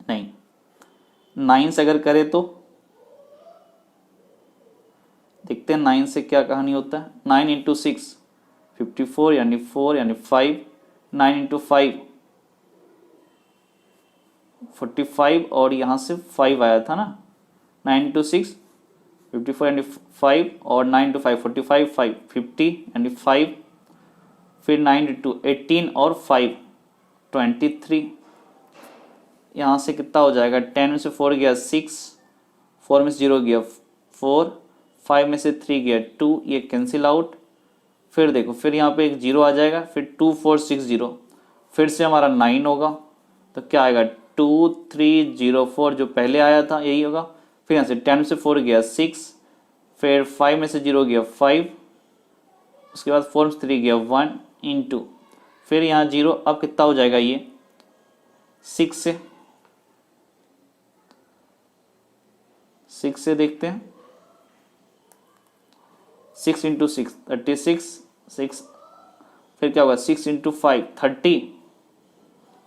Speaker 1: नहीं 9 से अगर करें तो देखते हैं 9 से क्या कहानी होता है 9 इंटू 6 54 यानी 4 यानी 5 9 इंटू 5 45 और यहाँ से 5 आया था ना 9 इंटू 6 54 एंड 5 और 9 टू 5 45, 5 50 एंड 5, फिर 9 टू 18 और 5 23। यहाँ से कितना हो जाएगा, 10 में से 4 गया 6, 4 में से 0 गया 4, 5 में से 3 गया 2, ये कैंसिल आउट। फिर देखो फिर यहाँ पे एक 0 आ जाएगा, फिर 2 4 6 0, फिर से हमारा 9 होगा, तो क्या आएगा 2 3 0 4 जो पहले आया था यही होगा। फिर यहाँ से 10 में से 4 गया 6, फिर 5 में से 0 गया 5, उसके बाद 4 में से 3 गया 1 इंटू, फिर यहाँ 0, अब कितना हो जाएगा ये 6 से देखते हैं, 6 इंटू 6 36, 6 फिर क्या होगा 6 इंटू 5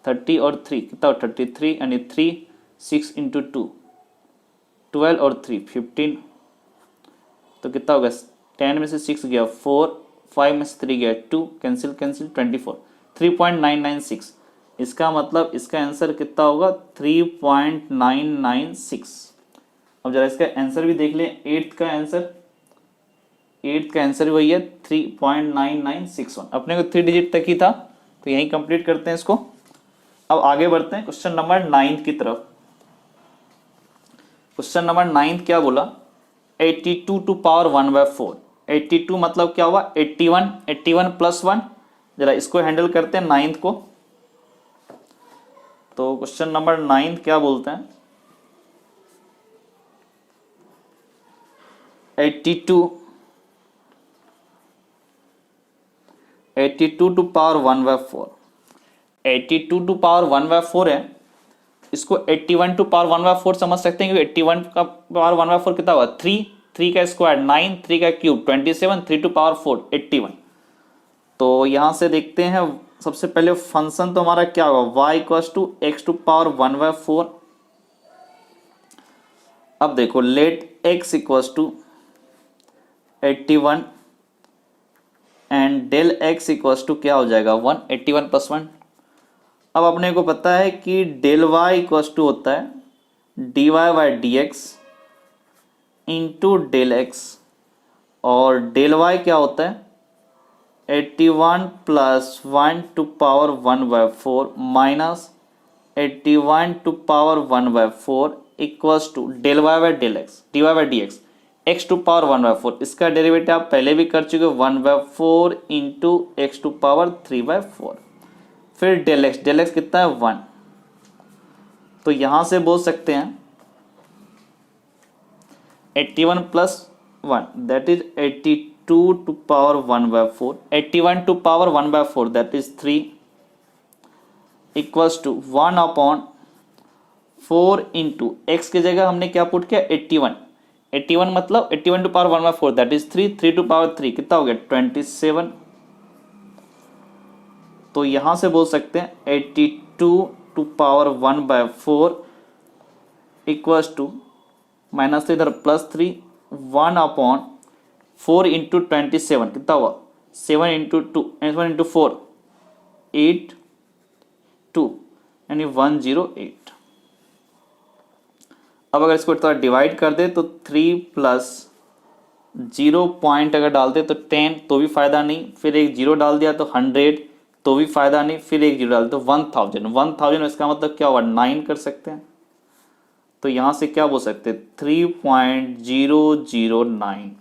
Speaker 1: 30 और 3 कितना होगा 33 यानी 3, 6 इंटू 2 12 और 3 15, तो कितना होगा 10 में से 6 गया 4, 5 में से 3 गया 2, कैंसिल 24, 3.996। इसका मतलब इसका आंसर कितना होगा 3.996। अब जरा इसका आंसर भी देख लें, 8th का आंसर वही है 3.9961। अपने को 3 डिजिट तक ही था, तो यहीं कंप्लीट करते हैं इसको। अब आगे बढ़ते हैं क्वेश्चन नंबर 9 की तरफ। क्वेश्चन नंबर 9 क्या बोला, 82 टू पावर 1/4। 82 मतलब क्या हुआ 81, 81 प्लस 1। जरा इसको हैंडल करते हैं 9th को। तो क्वेश्चन नंबर 9 क्या बोलते हैं, 82 टू पावर 1/4। 82 टू पावर 1/4 है, इसको 81 टू पावर 1/4 समझ सकते हैं, क्योंकि 81 का पावर 1/4 कितना हुआ 3, 3 का स्क्वायर 9, 3 का क्यूब 27, 3 टू पावर 4 81। तो यहां से देखते हैं सबसे पहले फंक्शन तो हमारा क्या होगा y equals to x to power 1/4। अब देखो let x equals to 81 and del x equals to क्या हो जाएगा 1, 81 प्लस 1। अब अपने को पता है कि डेल y इक्वल्स टू होता है dy by D x into del x, और डेल y क्या होता है 81 plus 1 to power 1/4 minus 81 to power 1/4 equals to del y by del x dy by D x x to power 1/4। इसका derivative आप पहले भी कर चुके हो 1/4 इंटू एक्स टू पावर 3/4। फिर डेल एक्स कितना है 1, तो यहां से बोल सकते हैं 81 plus 1 that is 82 to power 1/4, 81 to power 1/4 that is 3 equals to 1/4 into x की जगह हमने क्या पुट किया 81, 81 मतलब 81 to power 1/4 that is 3, 3 to power 3 कितना हो गया 27। तो यहां से बोल सकते हैं 82 to power 1/4 equals to minus इधर +3 1/4 इंटू 27 कितना हुआ 7 इंटू 2 7 इंटू 4 8 2 यानी 108। अब अगर इसको थोड़ा डिवाइड कर दे तो 3 प्लस 0 पॉइंट अगर डालते तो 10 तो भी फायदा नहीं, फिर एक 0 डाल दिया तो 100 तो भी फायदा नहीं, फिर एक 0 डाल तो 1000 इसका मतलब क्या हुआ 9 कर सकते हैं। तो यहां से क्या बोल सकते हैं 3.009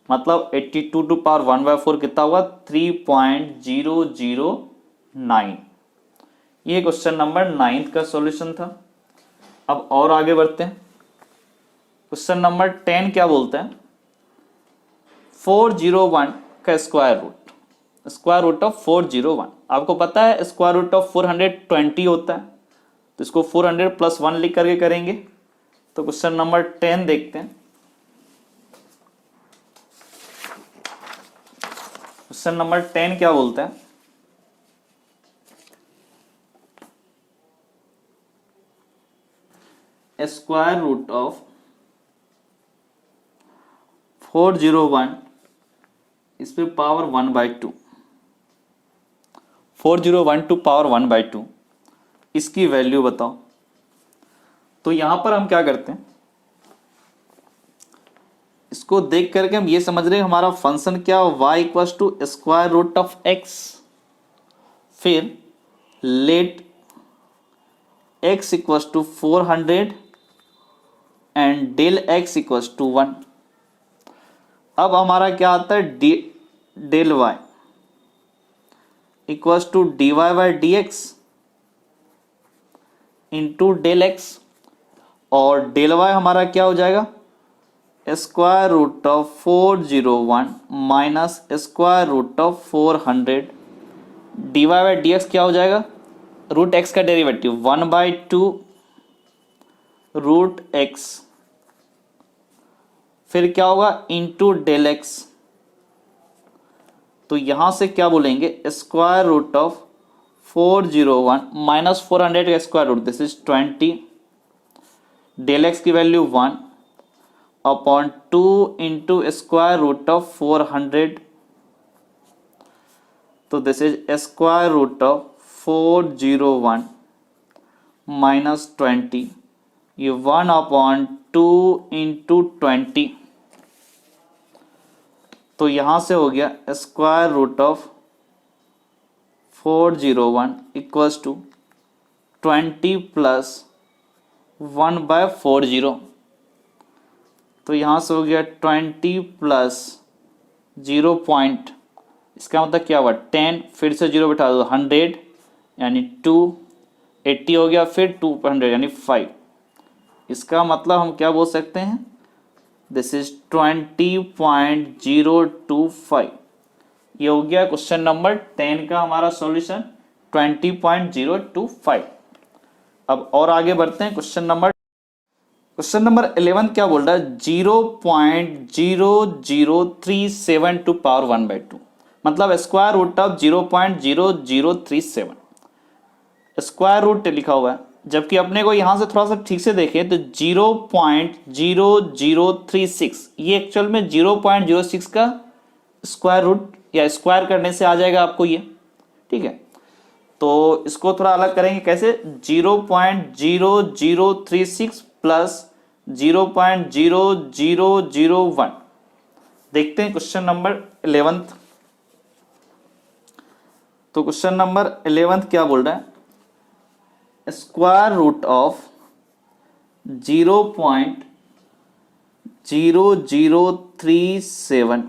Speaker 1: मतलब 82 टू पावर 1/4 कितना हुआ 3.009। ये क्वेश्चन नंबर 9 का सॉल्यूशन था। अब और आगे बढ़ते हैं, क्वेश्चन नंबर 10 क्या बोलते हैं 401 का स्क्वायर रूट ऑफ 401। आपको पता है स्क्वायर रूट ऑफ 420 होता है, तो इसको 400 प्लस 1 लिख करके करेंगे। तो क्वेश्चन नंबर 10 देखते हैं। क्वेश्चन नंबर 10 क्या बोलता है स्क्वायर रूट ऑफ 401 इस पे पावर 1/2, 401 टू पावर 1/2 इसकी वैल्यू बताओ। तो यहां पर हम क्या करते हैं इसको देख करके हम ये समझ रहे हैं हमारा फंक्शन क्या, y equals to square root of x, फिर let x equals to 400 and del x equals to 1। अब हमारा क्या आता है, del y equals to dy by D x into del x, और डेल y हमारा क्या हो जाएगा, square root of 401 minus square root of 400, d Y by D x क्या हो जाएगा, रूट एक्स का डेरिवेटिव 1/2 रूट एक्स, फिर क्या होगा इंटू डेल एक्स। तो यहां से क्या बोलेंगे, स्क्वायर रूट ऑफ 401 माइनस 400 का square root, this is 20, del x की value 1 upon 2 into square root of 400, तो this is square root of 401 minus 20, ये 1 अपॉन 2 इंटू 20, तो यहां से हो गया square root of 401 equals to 20 plus 1/40, तो यहाँ से हो गया 20 प्लस 0 पॉइंट, इसका मतलब क्या हुआ 10, फिर से 0 बैठा दो 100 यानी 280 हो गया, फिर 200 यानी 5। इसका मतलब हम क्या बोल सकते हैं, दिस इज 20.025। ये हो गया क्वेश्चन नंबर 10 का हमारा सॉल्यूशन 20.025। अब और आगे बढ़ते हैं, क्वेश्चन नंबर 11 क्या बोल रहा है, 0.00372 टू पावर 1/2, मतलब square root of 0.0037, square root लिखा हुआ है, जबकि अपने को यहां से थोड़ा सा ठीक से देखें तो 0.0036, ये एक्चुअल में 0.06 का स्क्वायर रूट या स्क्वायर करने से आ जाएगा आपको ये, ठीक है। तो इसको थोड़ा अलग करेंगे, कैसे, 0.0036 प्लस 0.0001। देखते हैं क्वेश्चन नंबर 11। तो क्वेश्चन नंबर 11 क्या बोल रहा है, स्क्वायर रूट ऑफ 0.0037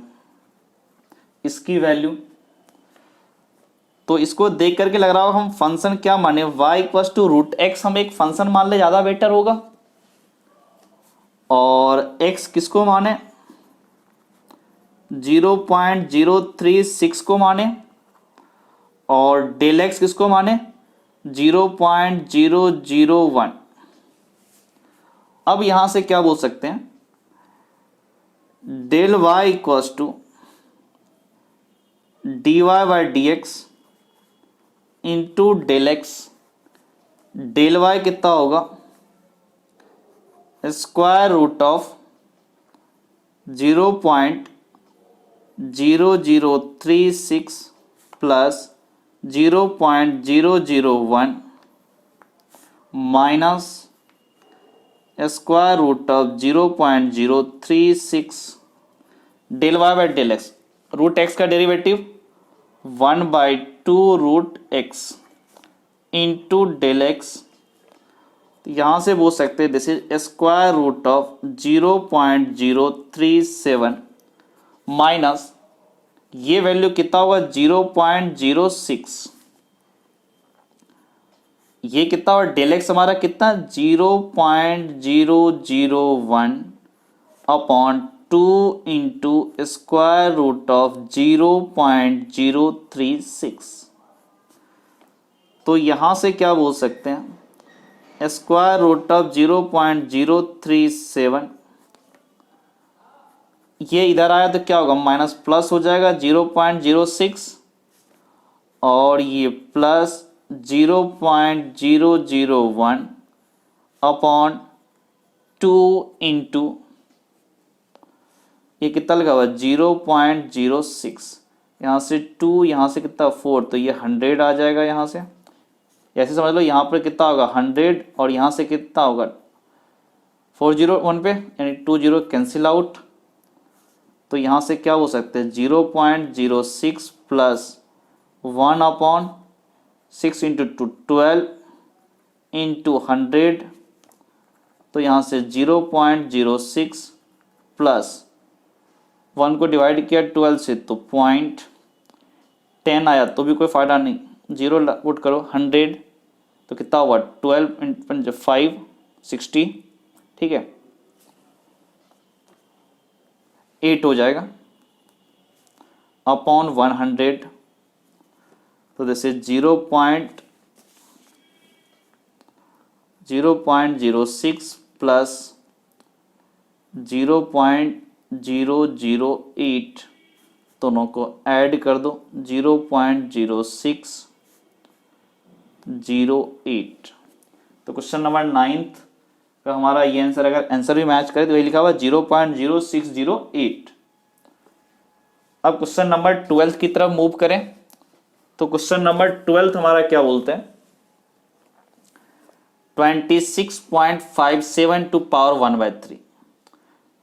Speaker 1: इसकी वैल्यू, तो इसको देख करके लग रहा होगा हम फंक्शन क्या माने, y equals to root x हम एक फंक्शन मान ले, ज्यादा बेटर होगा, और x किसको माने, 0.036 को माने, और डेल एक्स किसको माने, 0.001। अब यहां से क्या बोल सकते हैं, del y equals to D Y by D x into del x, del Y कितना होगा, square root of 0.0036 plus 0.001 minus square root of 0.036 del Y by del X, root x का derivative 1/2 root x into del x, यहां से बोल सकते हैं this is square root of 0.037 minus ये value कितना होगा 0.06, ये कितना होगा डेल एक्स हमारा कितना 0.001 upon 2 into square root of 0.036। तो यहां से क्या बोल सकते हैं, स्क्वायर रूट ऑफ 0.037, ये इधर आया तो क्या होगा माइनस प्लस हो जाएगा 0.06, और ये प्लस 0.001 अपॉन 2 इंटू ये कितना लगा हुआ 0.06, यहाँ से 2 यहाँ से कितना 4, तो ये 100 आ जाएगा यहाँ से, ऐसे समझ लो यहाँ पर कितना होगा 100 और यहाँ से कितना होगा 401 पे यानी 20 कैंसिल आउट, तो यहाँ से क्या हो सकते हैं 0.06 प्लस 1/6 इंटू 12 इंटू 100, तो यहाँ से 0.06 प्लस 1 को डिवाइड किया 12 से तो 0.10 आया, तो भी कोई फ़ायदा नहीं, 0 पुट करो 100 तो कितना हुआ 12 इंटू 5 60, ठीक है 8 हो जाएगा अपॉन 100, तो जैसे 0.06 प्लस 0.008 दोनों को ऐड कर दो 0.0608, तो क्वेश्चन नंबर 9 का हमारा ये आंसर, अगर आंसर भी मैच करे तो वही लिखा हुआ 0.0608। अब क्वेश्चन नंबर 12 की तरफ मूव करें, तो क्वेश्चन नंबर 12 हमारा क्या बोलते हैं 26.57 टू पावर 1/3,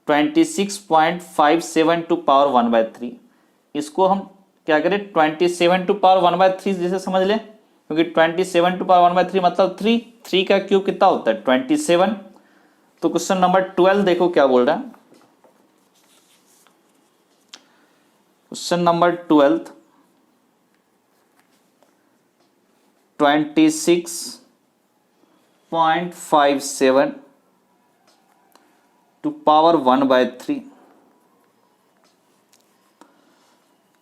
Speaker 1: 26.57 टू पावर 1/3, इसको हम क्या करें 27 टू पावर 1/3 जैसे समझ लें, क्योंकि 27 टू पावर 1/3 मतलब 3 का क्यूब कितना होता है 27। तो क्वेश्चन नंबर 12 देखो क्या बोल रहा है, क्वेश्चन नंबर 12 26.57 टू पावर 1/3,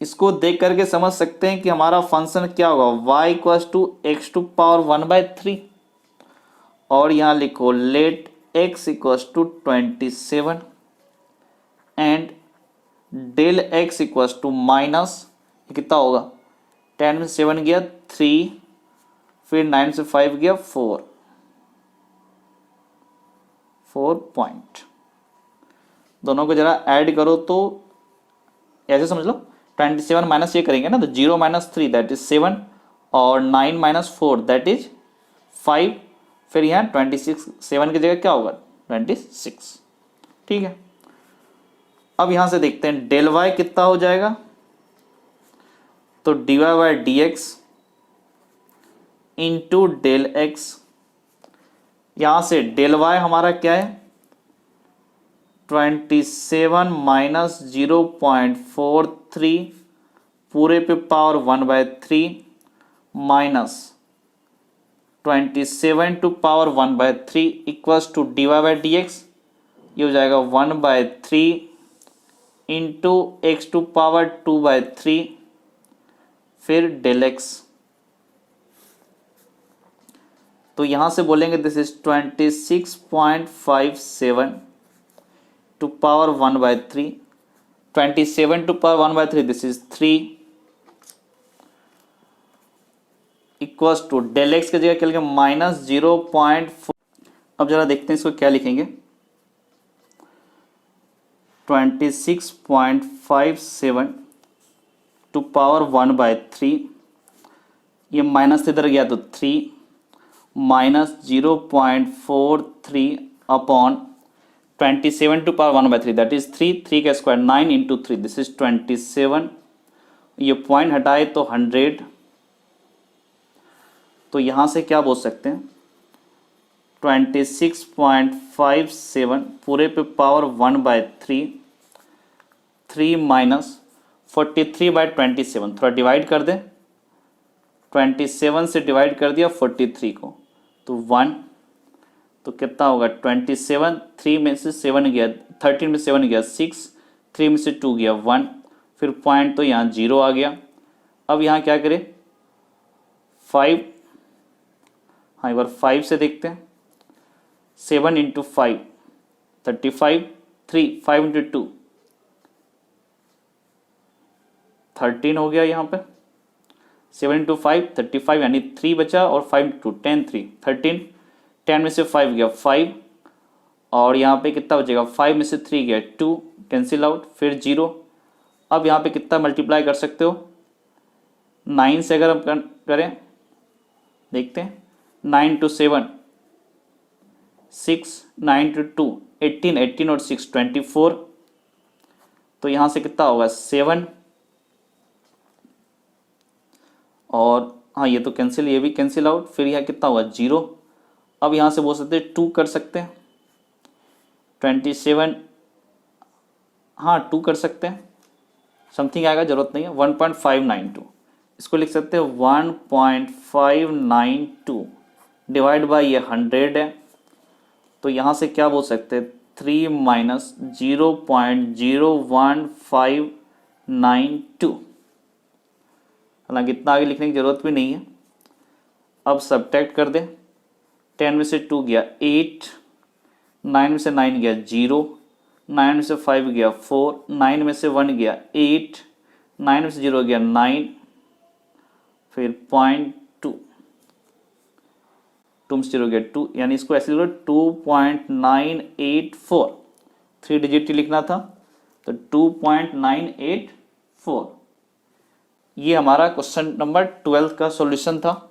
Speaker 1: इसको देख करके समझ सकते हैं कि हमारा फंक्शन क्या होगा y equals to x to power 1/3, और यहां लिखो let x equals to 27 and del x equals to minus कितना होगा 10 में 7 गया 3, फिर 9 से 5 गया 4 पॉइंट, दोनों को जरा ऐड करो तो ऐसे समझ लो 27 माइनस ये करेंगे ना तो 0 माइनस 3 दैट इज 7 और 9 माइनस 4 दैट इज 5, फिर यहाँ 26 7 की जगह क्या होगा 26, ठीक है। अब यहां से देखते हैं डेल वाई कितना हो जाएगा, तो dy by D x into del x, यहां से डेल वाई हमारा क्या है 27 माइनस 0.43 पूरे पे power 1/3 minus 27 to power 1/3 equals to dy by D x, ये हो जाएगा 1/3 इंटू एक्स टू पावर 2/3 फिर डेल एक्स, तो यहां से बोलेंगे this is 26.57 to power 1/3, 27 to power 1/3 this is 3 equals to del x की जगह क्या लिखेंगे माइनस 0.4। अब जरा देखते हैं इसको क्या लिखेंगे 26.57 टू पावर 1/3, ये माइनस इधर गया तो 3 minus 0.43 upon 27 to power 1/3 that is 3 का स्क्वायर 9 इंटू 3 दिस इज 27, ये पॉइंट हटाए तो 100, तो यहां से क्या बोल सकते हैं 26.57 पूरे पे पावर 1/3, 3 माइनस 43/27, थोड़ा डिवाइड कर दे 27 से डिवाइड कर दिया 43 को तो 1, तो कितना होगा 27, 3 में से 7 गया 13 में 7 गया 6, 3 में से 2 गया 1, फिर पॉइंट तो यहाँ 0 आ गया। अब यहाँ क्या करें 5, हाँ एक बार 5 से देखते हैं 7 इंटू 5 35, 3 5 इंटू 2 13 हो गया, यहाँ पे 7 इंटू 5 35 यानी 3 बचा और 5 इंटू 10 3 13, 10 में से 5 गया 5 और यहाँ पे कितना बचेगा 5 में से 3 गया 2 कैंसिल आउट फिर 0। अब यहाँ पे कितना मल्टीप्लाई कर सकते हो 9 से अगर हम करें देखते हैं 9 टू 7 6, 9 टू 2 18, 18 और 6 24, तो यहाँ से कितना होगा 7, और हाँ ये तो कैंसिल, ये भी कैंसिल आउट, फिर यहाँ कितना होगा 0। अब यहाँ से बोल सकते हैं 2 कर सकते हैं, 27, हाँ 2 कर सकते हैं, समथिंग आएगा, जरूरत नहीं है। 1.592 इसको लिख सकते हैं 1.592 डिवाइड बाई ये 100 है, तो यहाँ से क्या बोल सकते हैं 3 माइनस 0.01592। हालांकि इतना आगे लिखने की जरूरत भी नहीं है। अब सब्ट्रैक्ट कर दें, 10 में से 2 गया 8, 9 में से 9 गया 0, 9 में से 5 गया 4, 9 में से 1 गया 8, 9 में से 0 गया 9, फिर 0.2, 2 में से 0 गया 2, यानी इसको ऐसे लिखो 2.984, 3 डिजिट लिखना था तो 2.984। ये हमारा क्वेश्चन नंबर 12 का सॉल्यूशन था।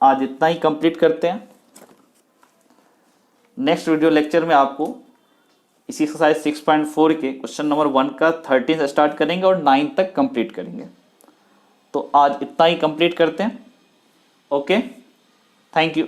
Speaker 1: आज इतना ही कंप्लीट करते हैं। नेक्स्ट वीडियो लेक्चर में आपको इसी एक्सरसाइज 6.4 के क्वेश्चन नंबर 1 का 13 से स्टार्ट करेंगे और 9 तक कंप्लीट करेंगे। तो आज इतना ही कंप्लीट करते हैं। Okay, thank you.